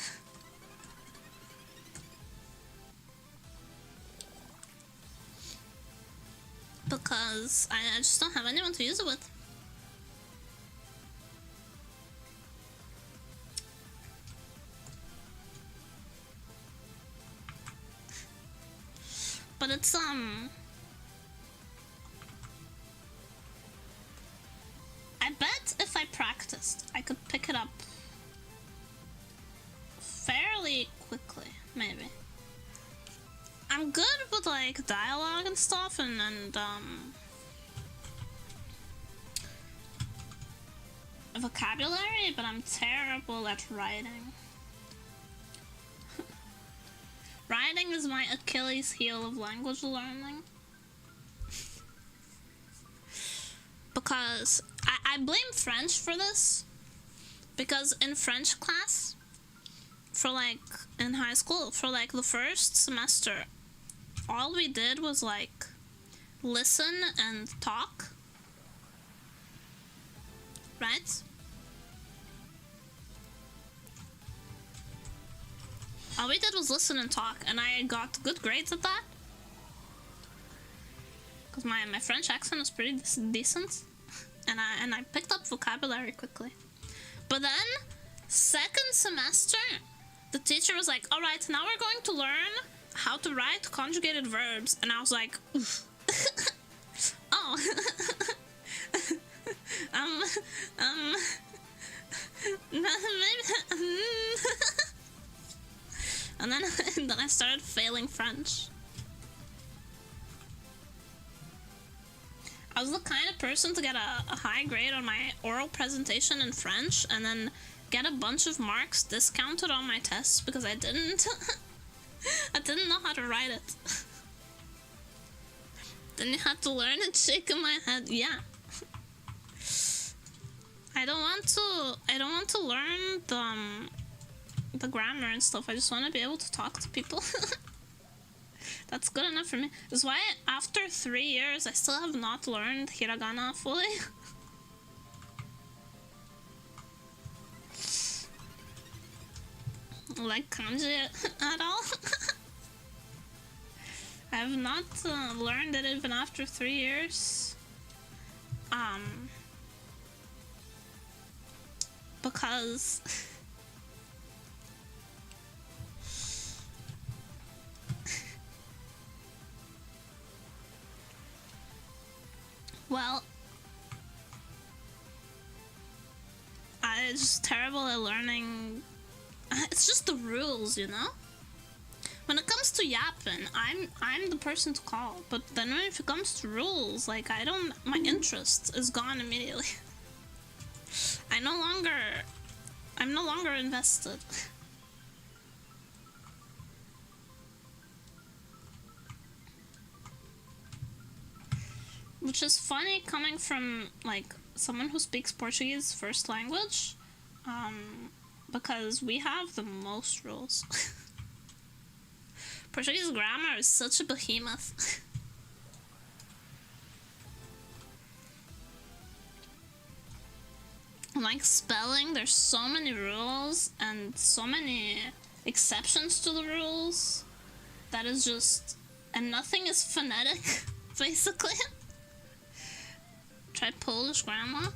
Because I just don't have anyone to use it with. But it's, I bet if I practiced, I could pick it up fairly quickly, maybe. I'm I'm good with like dialogue and stuff, and vocabulary, but I'm terrible at writing. Writing is my Achilles heel of language learning. Because I blame French for this. Because in French class, for like in high school, for like the first semester, all we did was like listen and talk. Right? All we did was listen and talk, and I got good grades at that. Because my French accent is pretty decent. And I picked up vocabulary quickly. But then, second semester, the teacher was like, alright, now we're going to learn how to write conjugated verbs. And I was like, oh. Maybe. And then I started failing French. I was the kind of person to get a high grade on my oral presentation in French and then get a bunch of marks discounted on my tests because I didn't know how to write it. Then you had to learn it, shaking my head. Yeah. I don't want to learn the grammar and stuff. I just want to be able to talk to people. That's good enough for me. That's why after 3 years I still have not learned hiragana fully. Like kanji at all. I have not learned it even after 3 years. Because well, I'm just terrible at learning. It's just the rules, you know? When it comes to yapping, I'm the person to call. But then when it comes to rules, like my interest is gone immediately. I'm no longer invested. Which is funny coming from like someone who speaks Portuguese first language, because we have the most rules. Portuguese grammar is such a behemoth. Like spelling, there's so many rules and so many exceptions to the rules that is just, and nothing is phonetic, basically. Try Polish grammar.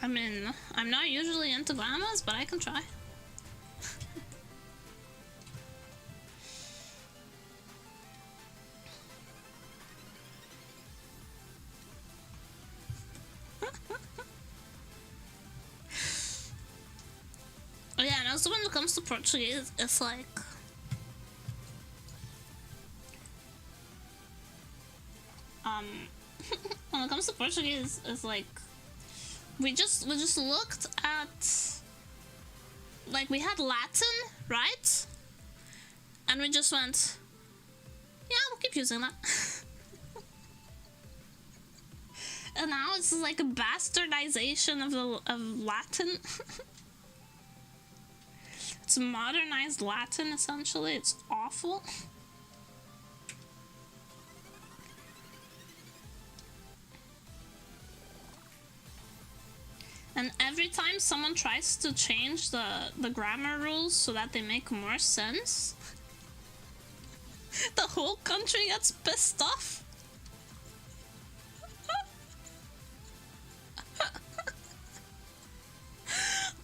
I mean, I'm not usually into grammars, but I can try. Oh yeah, and also when it comes to Portuguese, it's like when it comes to Portuguese, it's like we just looked at, like, we had Latin, right? And we just went, yeah, we'll keep using that. And now it's like a bastardization of Latin. It's modernized Latin, essentially. It's awful. And every time someone tries to change the grammar rules so that they make more sense, the whole country gets pissed off.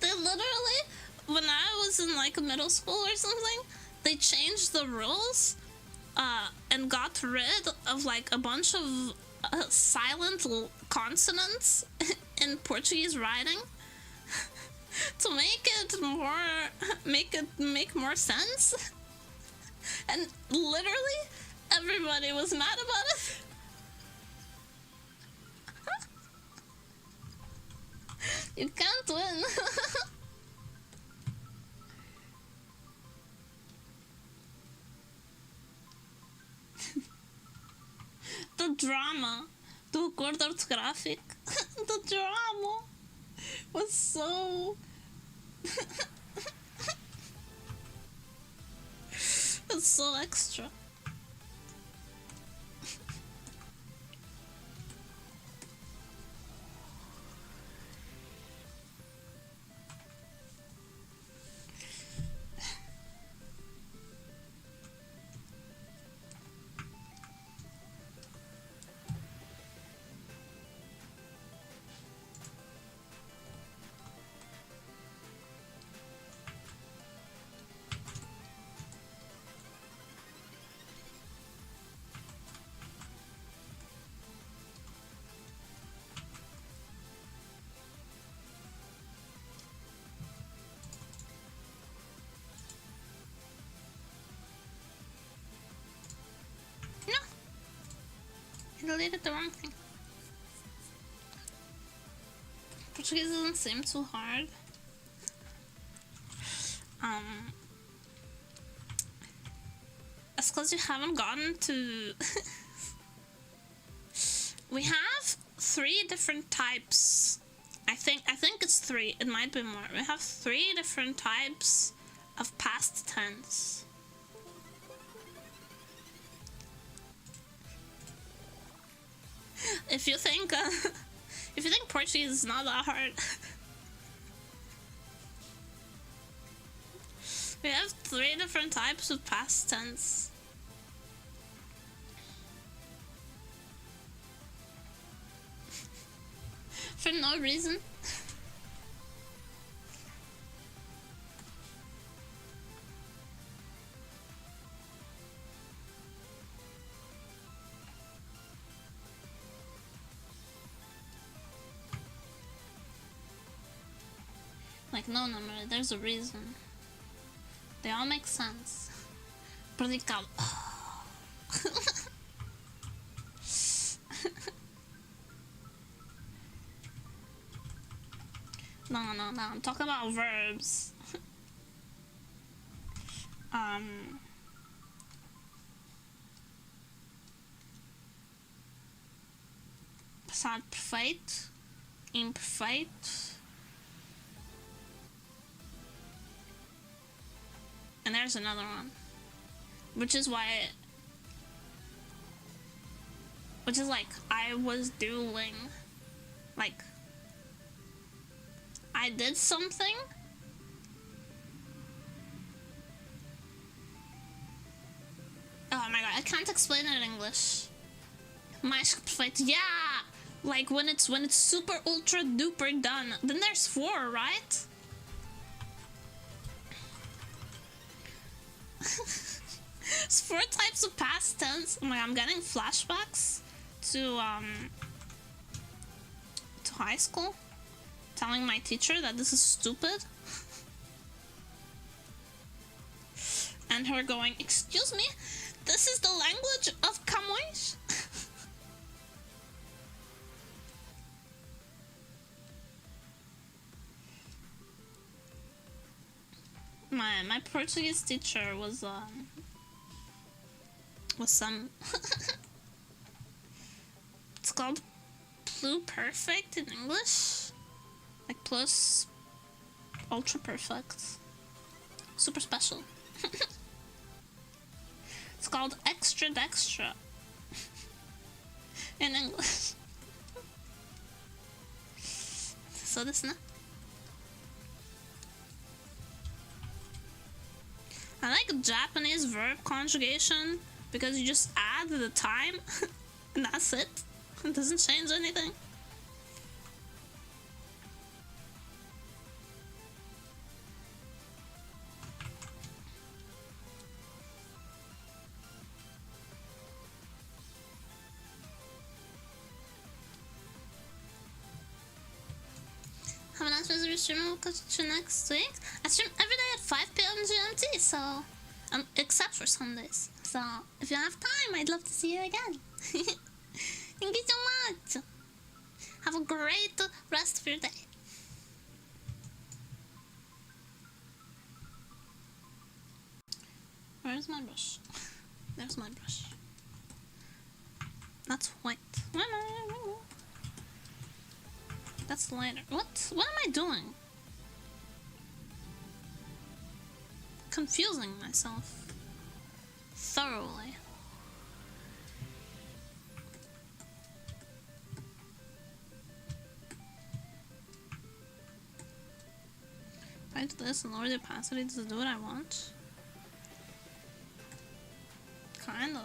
They literally, when I was in like middle school or something, they changed the rules and got rid of like a bunch of silent consonants in Portuguese writing. to make more sense. And literally everybody was mad about it. You can't win. The drama. Do acordo ortográfico. The drama was so... It's so extra. No! I deleted the wrong thing. Portuguese doesn't seem too hard. It's because you haven't gotten to... We have 3 different types. I think it's 3. It might be more. We have 3 different types of past tense. If you think Portuguese is not that hard, we have 3 different types of past tense. For no reason. Like, no, nemuri, there's a reason. They all make sense. Predictable. No, I'm talking about verbs. Passado perfeito, imperfeito. And there's another one. Which is like, I was doing. Like, I did something. Oh my god, I can't explain it in English. Mais que perfeito. Yeah! Like when it's super ultra duper done. Then there's 4, right? It's 4 types of past tense. Oh my god, I'm getting flashbacks to high school. Telling my teacher that this is stupid. And her going, excuse me, this is the language of Camões? My Portuguese teacher was some it's called pluperfect in English. Like plus ultra perfect. Super special. It's called extra dextra in English. So this now. I like Japanese verb conjugation because you just add the time and that's it. It doesn't change anything. Have a nice is your stream will continue next week. I stream every day at 5 p.m. GMT, so except for Sundays. So if you have time, I'd love to see you again. Thank you so much. Have a great rest of your day. Where's my brush? There's my brush. That's white. That's lighter. What am I doing? Confusing myself thoroughly. If I do this and lower the opacity, does it do what I want? Kind of.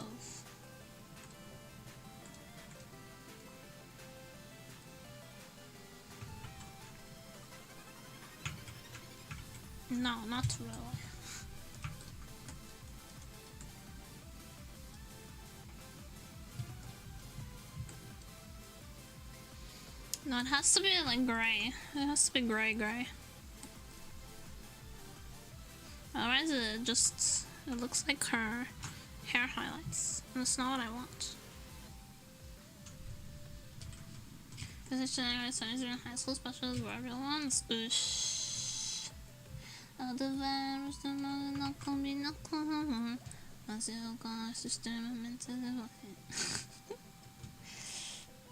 No, not really. No, it has to be like gray. It has to be gray. Otherwise it looks like her hair highlights. And that's not what I want. This is in high school specials for everyone's. The virus, the not gonna be no more.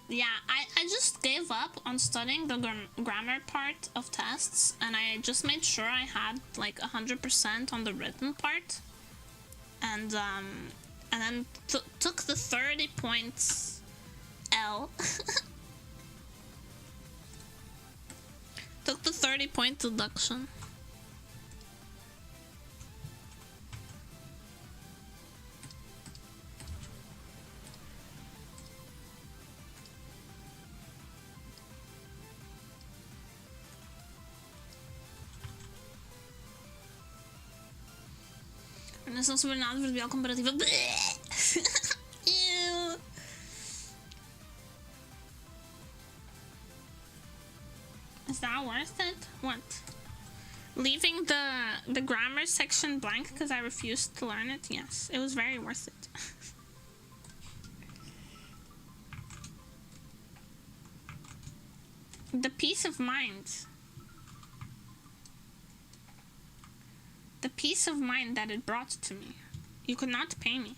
Yeah, I just gave up on studying the grammar part of tests, and I just made sure I had like 100% on the written part, and then took the 30 points L. Took the 30-point deduction. En is also weer nader voor het comparatieve. Ew. Is that worth it? What? Leaving the grammar section blank because I refused to learn it? Yes, it was very worth it. The peace of mind. The peace of mind that it brought to me. You could not pay me.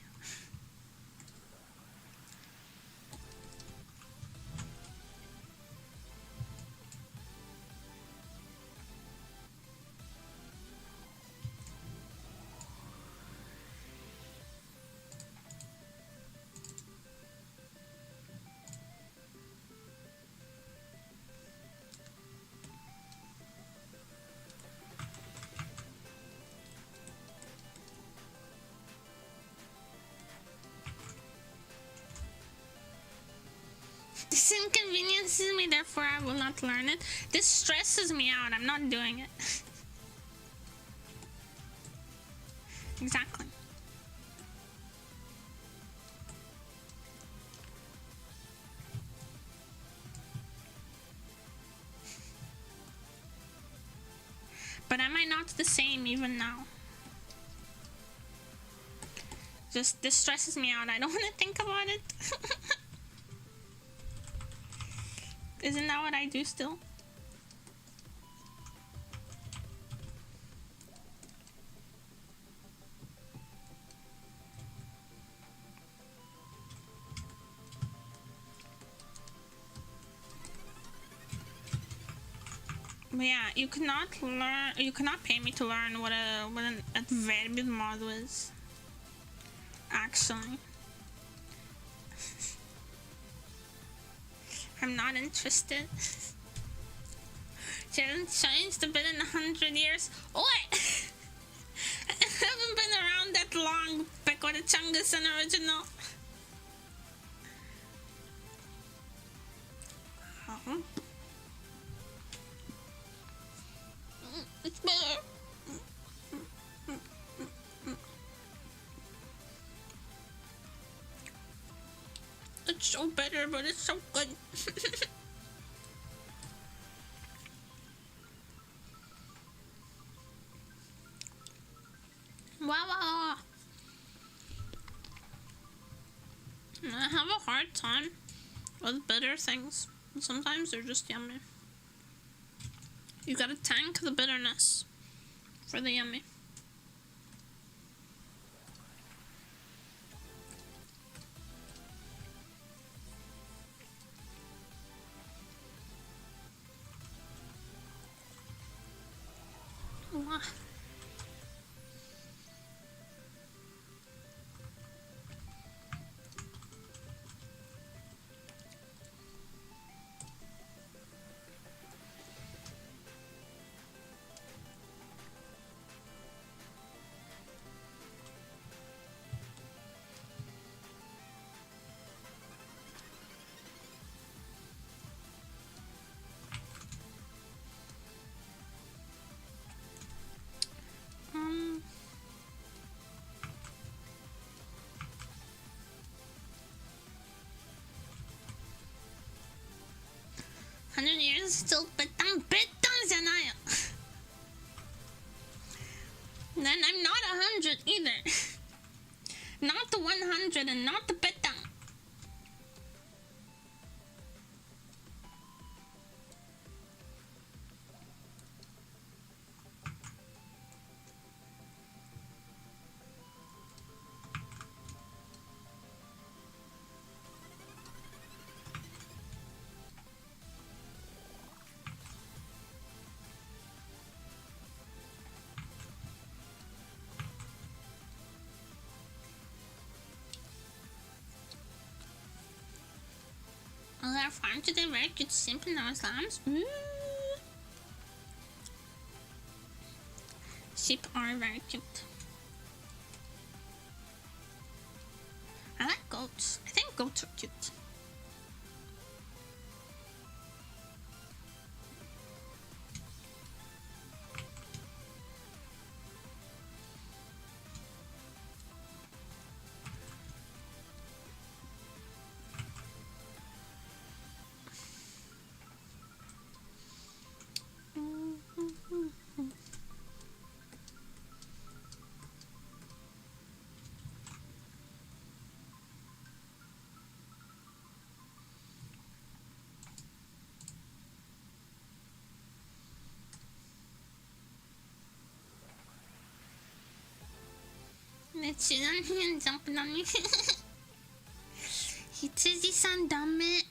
This inconveniences me, therefore I will not learn it. This stresses me out. I'm not doing it. Exactly. But am I not the same even now? Just, this stresses me out. I don't want to think about it. Isn't that what I do still? But yeah, you cannot pay me to learn what an adverbial mod was. Actually. I'm not interested. She hasn't changed a bit in 100 years. What? I haven't been around that long. Peko the Chungus and original. It's better. It's so bitter, but it's so good. hard time with bitter things. Sometimes they're just yummy. You gotta tank the bitterness for the yummy. Wow. Um, 100 years still betangじゃないよ. Then I'm not 100 either. Not the 100 and not the betang. Well, our farm today very good simple no slams. Sheep are very cute. I like goats. I think goats are cute. Let's sit on here and jump on me. Hitsuji-san, damn it.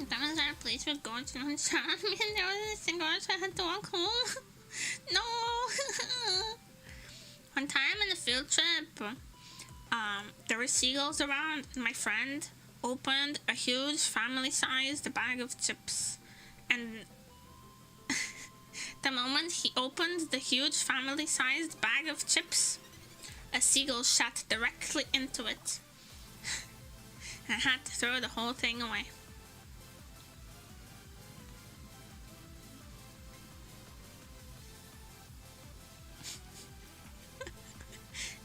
That was our place for going to lunch time, and there was a single so I had to walk home. No! One time in a field trip, there were seagulls around, and my friend opened a huge family-sized bag of chips. And the moment he opened the huge family-sized bag of chips, a seagull shot directly into it. I had to throw the whole thing away.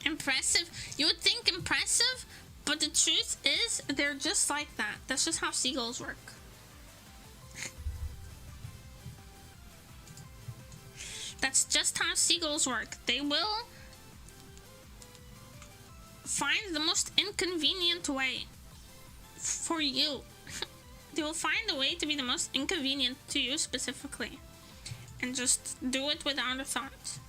Impressive. You would think impressive, but the truth is they're just like that. That's just how seagulls work. That's just how seagulls work. They will find the most inconvenient way for you. They will find a way to be the most inconvenient to you specifically, and just do it without a thought.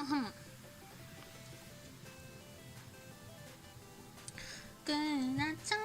humo. Gura-chan.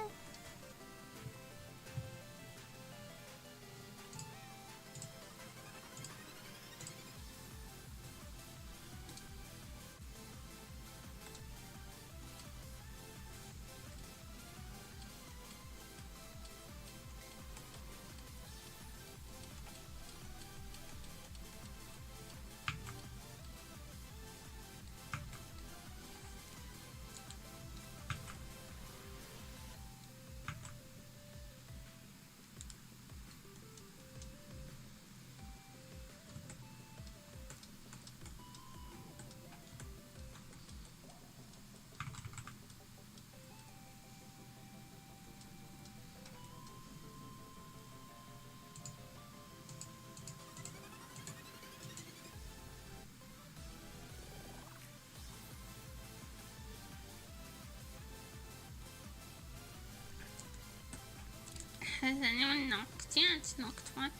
Has anyone knocked? Yeah, it's knocked. What?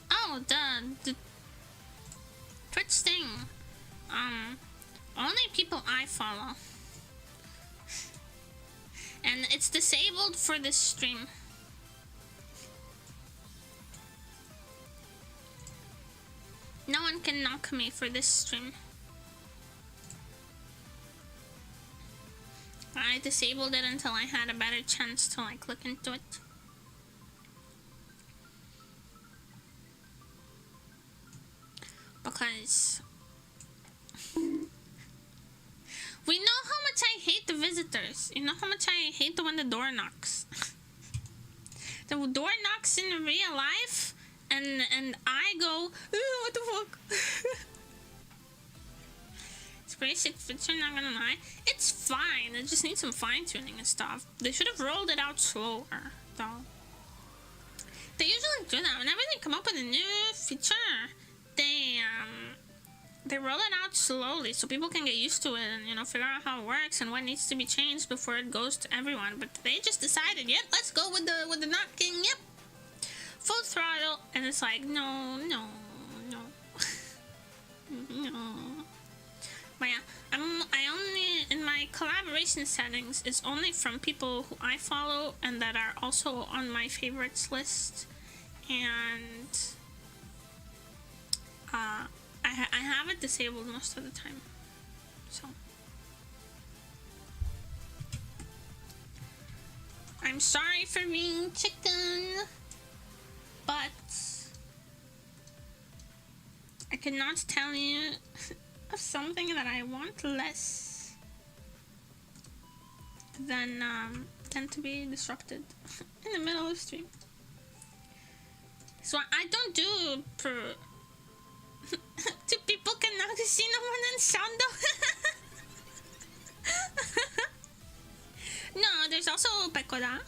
Oh, the Twitch thing. Only people I follow. And it's disabled for this stream. No one can knock me for this stream. I disabled it until I had a better chance to like look into it. Because we know how much I hate the visitors. You know how much I hate when the door knocks. The door knocks in real life and I go, what the fuck? It's basic feature, not gonna lie. It's fine. It just needs some fine-tuning and stuff. They should have rolled it out slower, though. They usually do that. Whenever they come up with a new feature, they roll it out slowly so people can get used to it and, you know, figure out how it works and what needs to be changed before it goes to everyone. But they just decided, yep, let's go with the knocking, yep. Full throttle, and it's like, no. No. But yeah, I only, in my collaboration settings, it's only from people who I follow and that are also on my favorites list. And I have it disabled most of the time. So I'm sorry for being chicken, but I cannot tell you of something that I want less than to be disrupted in the middle of the stream. So I don't do two people can now see no one in sound though. No, there's also Pekora.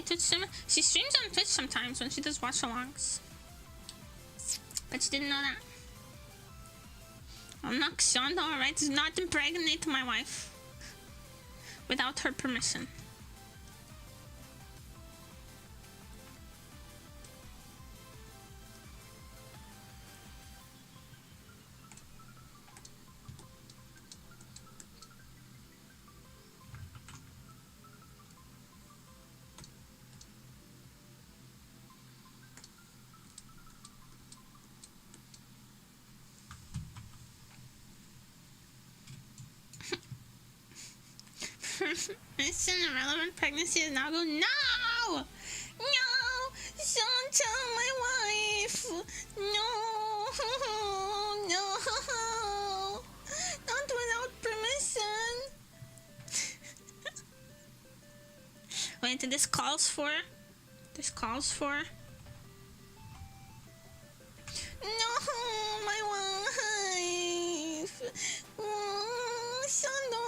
Twitch streamer. She streams on Twitch sometimes when she does watch-alongs. But you didn't know that. I'm not Xiondo, alright? Do not impregnate my wife without her permission. It's an irrelevant pregnancy is now go. No! No! Someone tell my wife! No! No! Not without permission! Wait, this calls for? This calls for? No! My wife! Oh, Sondo!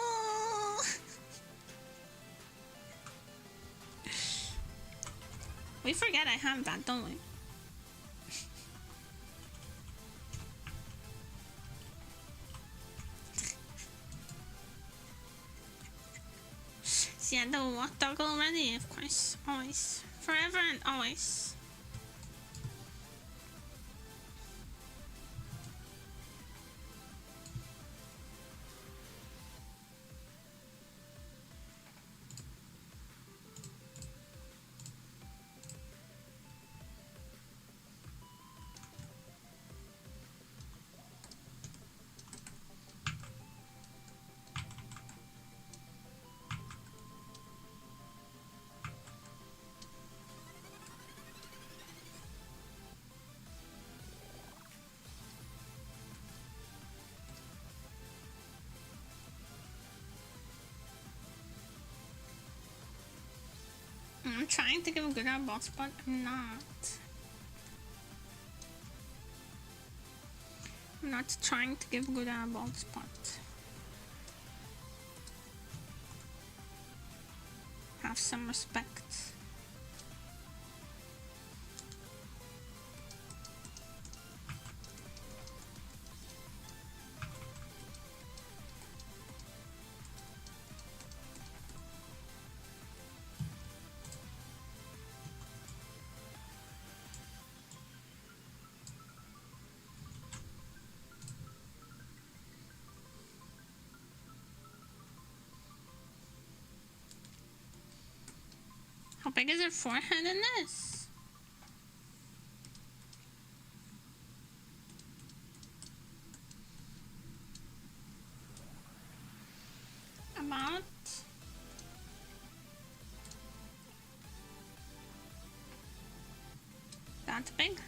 We forget I have that, don't we? Yeah, the walk dog already, of course. Always. Forever and always. I'm trying to give a good boss, but I'm not. I'm not trying to give good boss, but have some respect. How big is her forehead in this? About that big.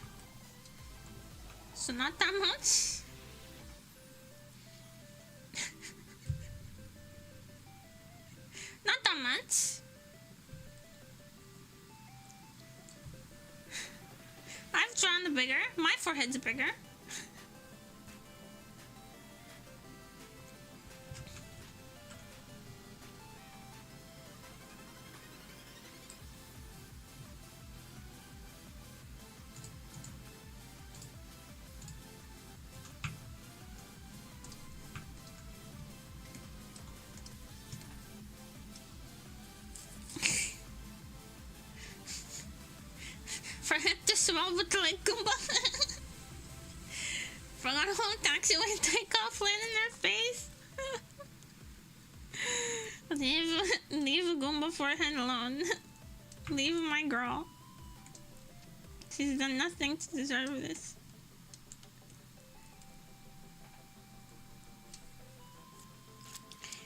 So not that much. Not that much. I've drawn the bigger. My forehead's bigger. For him to swell with like Goomba. Forgot a whole taxi when take off land in their face. leave Goomba forehead alone. Leave my girl. She's done nothing to deserve this.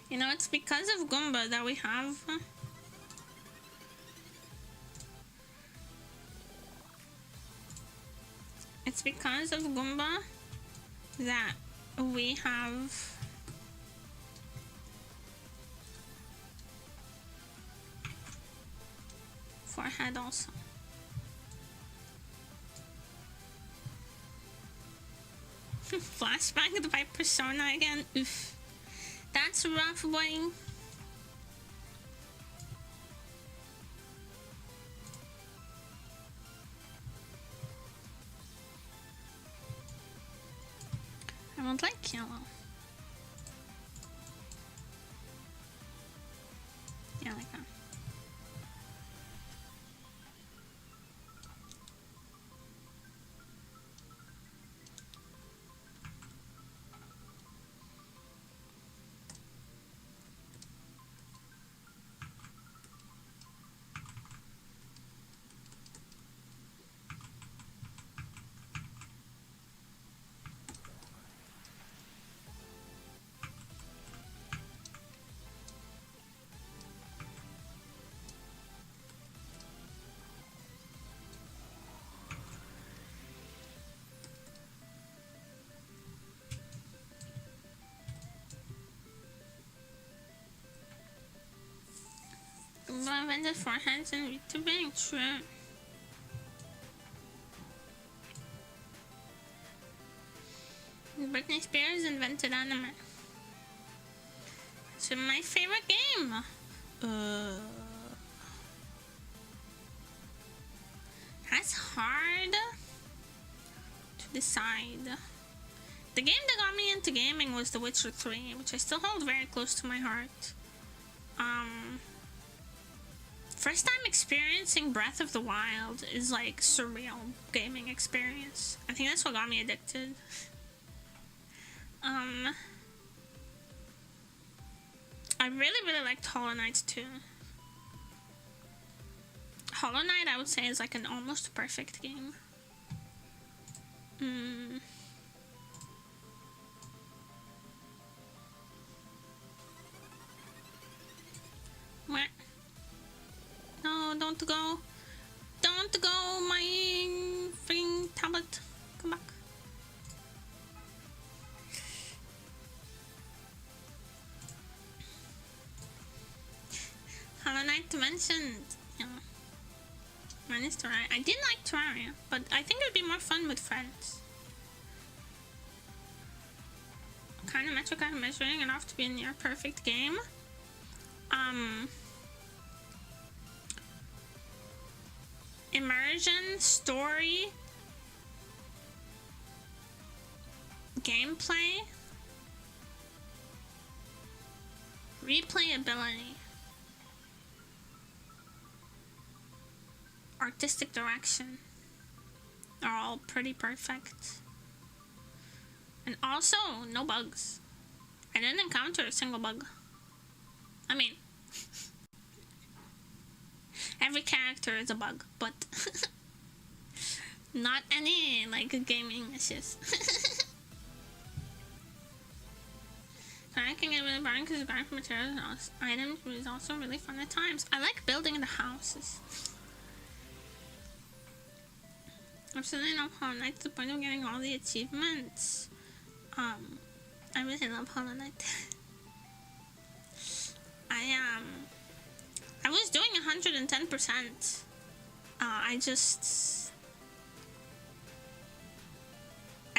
You know, it's because of Goomba that we have it's because of Goomba that we have forehead also. Flashback to my persona again. Oof. That's rough, boy. I don't like yellow. Yeah, like that. Goomba invented foreheads and being true. Britney Spears invented anime. It's my favorite game. hard to decide. The game that got me into gaming was The Witcher 3, which I still hold very close to my heart. First time experiencing Breath of the Wild is like surreal gaming experience. I think that's what got me addicted. I really liked Hollow Knight too. Hollow Knight, I would say, is like an almost perfect game. What? No, don't go. Don't go, my freaking tablet. Come back. Hollow Knight mentioned. Yeah. Mine is Terraria. I did like Terraria, but I think it would be more fun with friends. Kind of measuring enough to be a near perfect game. Immersion, story, gameplay, replayability, artistic direction are all pretty perfect. And also, no bugs. I didn't encounter a single bug. I mean, every character is a bug, but not any, like, gaming issues. I can get really boring because the buying for materials and items is also really fun at times. I like building the houses. Absolutely no Hollow Knight to the point of getting all the achievements. I really love Hollow Knight. I was doing 110%. I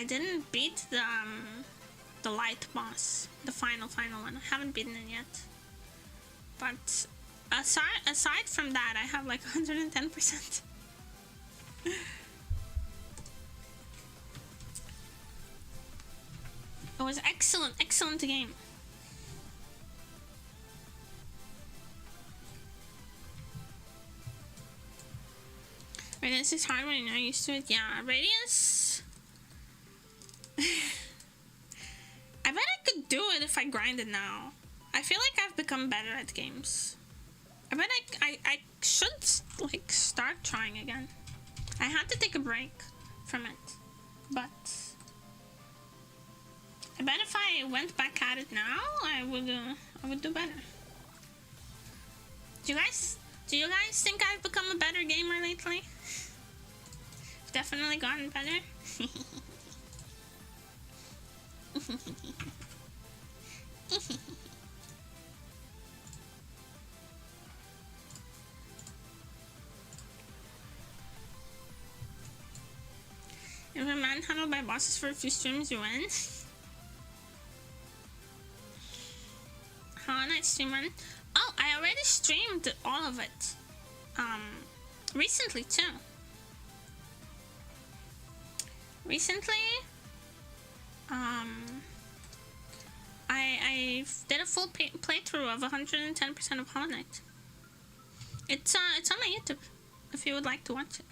didn't beat the light boss, the final one. I haven't beaten it yet. But aside from that, I have like 110%. It was excellent game. Radiance is hard when you're not used to it. Yeah, Radiance. I bet I could do it if I grinded now. I feel like I've become better at games. I bet I should like start trying again. I had to take a break from it, but I bet if I went back at it now, I would do better. Do you guys think I've become a better gamer lately? I've definitely gotten better. If a man handled by bosses for a few streams, you win. Hollow Knight stream run. Oh, I already streamed all of it. Recently too. I did a full playthrough of 110% of Hollow Knight. It's on my YouTube if you would like to watch it.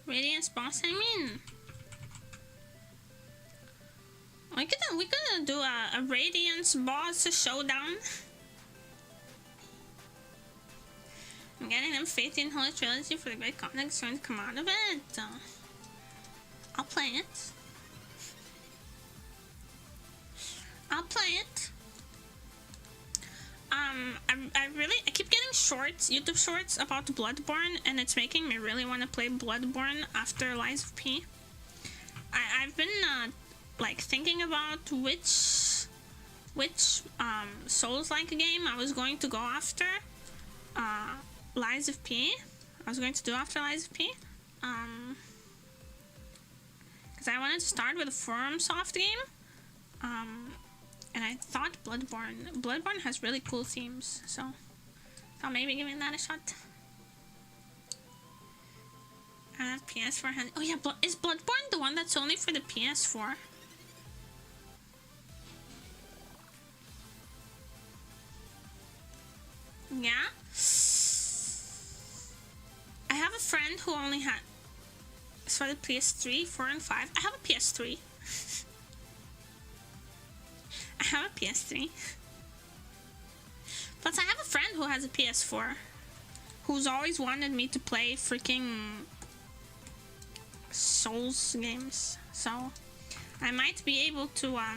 Radiance boss, I mean. We could do a Radiance boss showdown. I'm getting them Faith in Holy Trilogy for the great content going to come out of it. I'll play it. I keep getting shorts, YouTube shorts about Bloodborne, and it's making me really want to play Bloodborne after Lies of P. I've been like thinking about which Souls-like game I was going to go after. Lies of P. I was going to do after Lies of P. Because I wanted to start with a Forum Soft game. And I thought Bloodborne has really cool themes, so I'll maybe give that a shot. I have PS4 hand. Oh yeah, is Bloodborne the one that's only for the PS4? Yeah. I have a friend who only had. It's for the PS3, 4, and 5. I have a PS3. I have a PS3. Plus, I have a friend who has a PS4 who's always wanted me to play freaking Souls games. So, I might be able to, I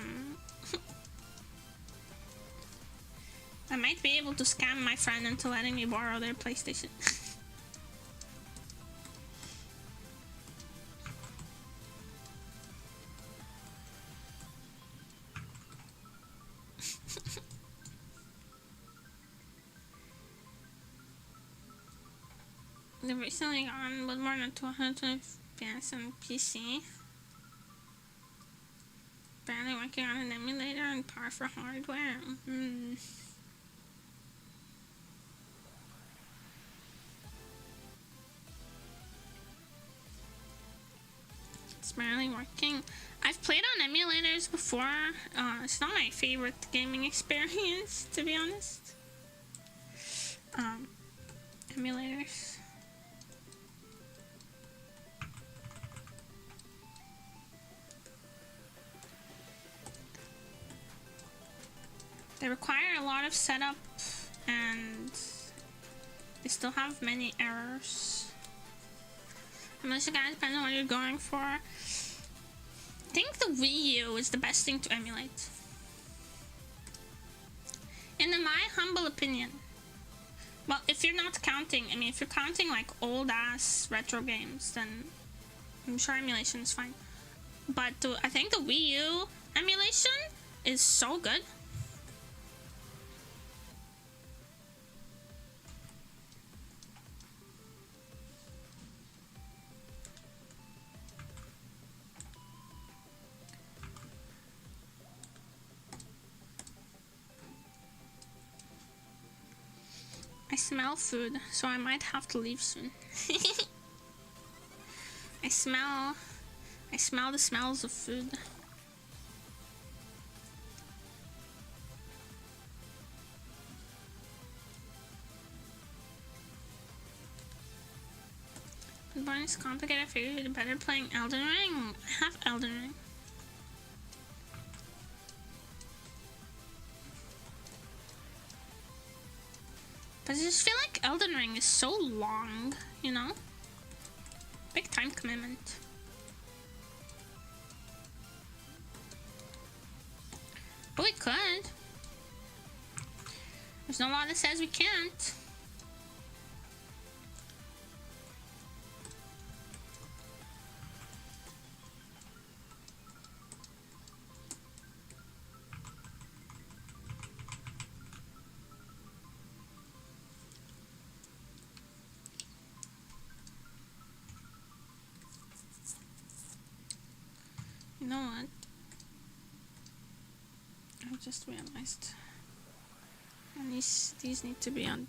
might be able to scam my friend into letting me borrow their PlayStation. They've recently gone with more than 200 FPS on PC. Barely working on an emulator and power for hardware. It's barely working. I've played on emulators before. It's not my favorite gaming experience, to be honest. Emulators. They require a lot of setup, and they still have many errors. Unless it kind of depends on what you're going for. I think the Wii U is the best thing to emulate. In my humble opinion. Well, if you're not counting, I mean, if you're counting like old-ass retro games, then I'm sure emulation is fine. But I think the Wii U emulation is so good. I smell food, so I might have to leave soon. I smell the smells of food. Bloodborne is complicated. I figured you'd better playing Elden Ring. I have Elden Ring. But I just feel like Elden Ring is so long, you know? Big time commitment. But we could. There's no law that says we can't. You know what? I just realized. And these need to be on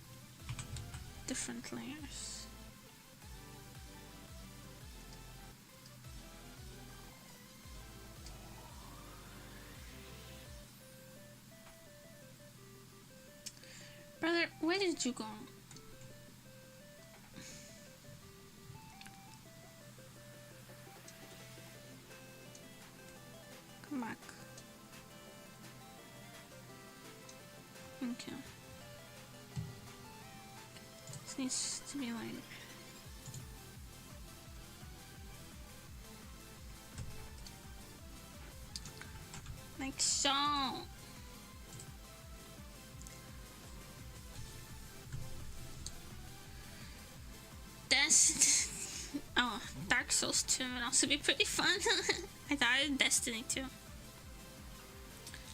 different layers. Brother, where did you go? Come back. Okay. This needs to be lighter. Like so. Yes. Oh, Dark Souls 2 would also be pretty fun. I thought it was Destiny 2.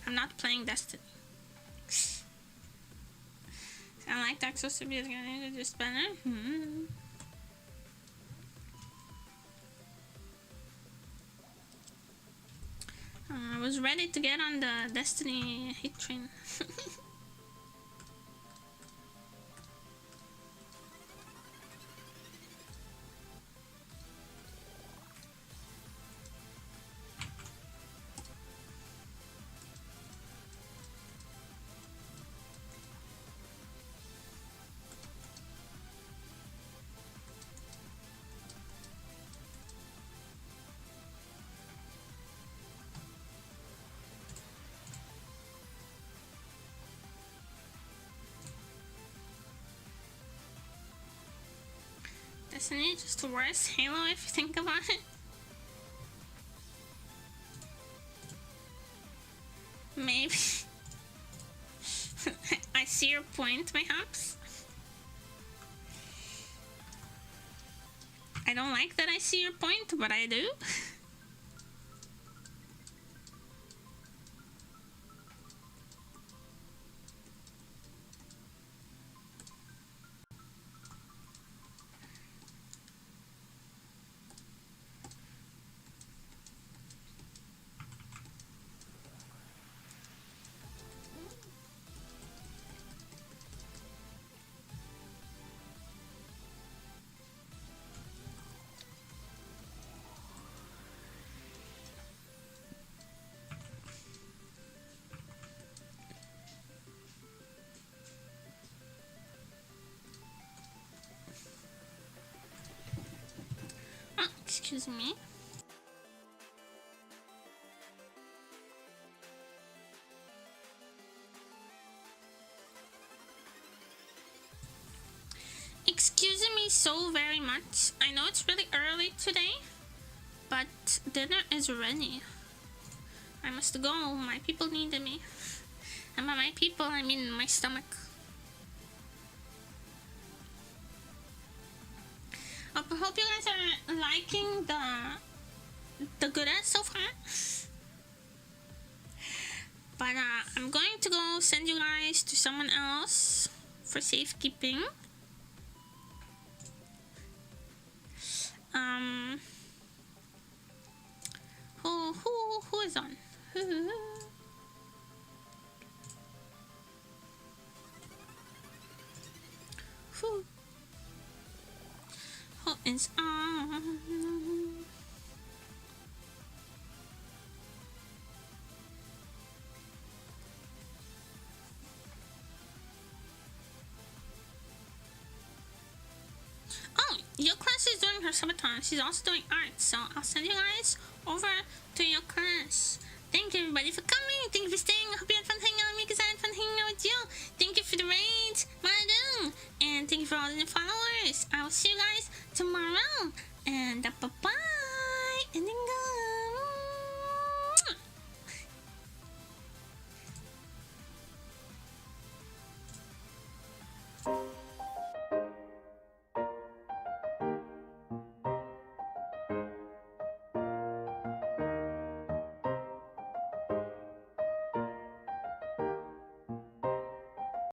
I'm not playing Destiny. I like Dark Souls to be just better. I was ready to get on the Destiny hate train. Destiny is just worse Halo if you think about it. Maybe. I see your point, perhaps. I don't like that I see your point, but I do. Excuse me. Excuse me so very much. I know it's really early today, but dinner is ready. I must go. My people needed me. And by my people, I mean my stomach. I hope you guys are liking the gura so far. But I'm going to go send you guys to someone else for safekeeping. Who is on? Who is on? Oh, your class is doing her subathon. She's also doing art, so I'll send you guys over to your class. Thank you everybody for coming. Thank you for staying. I hope you had fun hanging out with me because I had fun hanging out with you. Thank you for the raids, Radeon, and thank you for all the new followers. I will see you guys tomorrow. And bye-bye. And then go.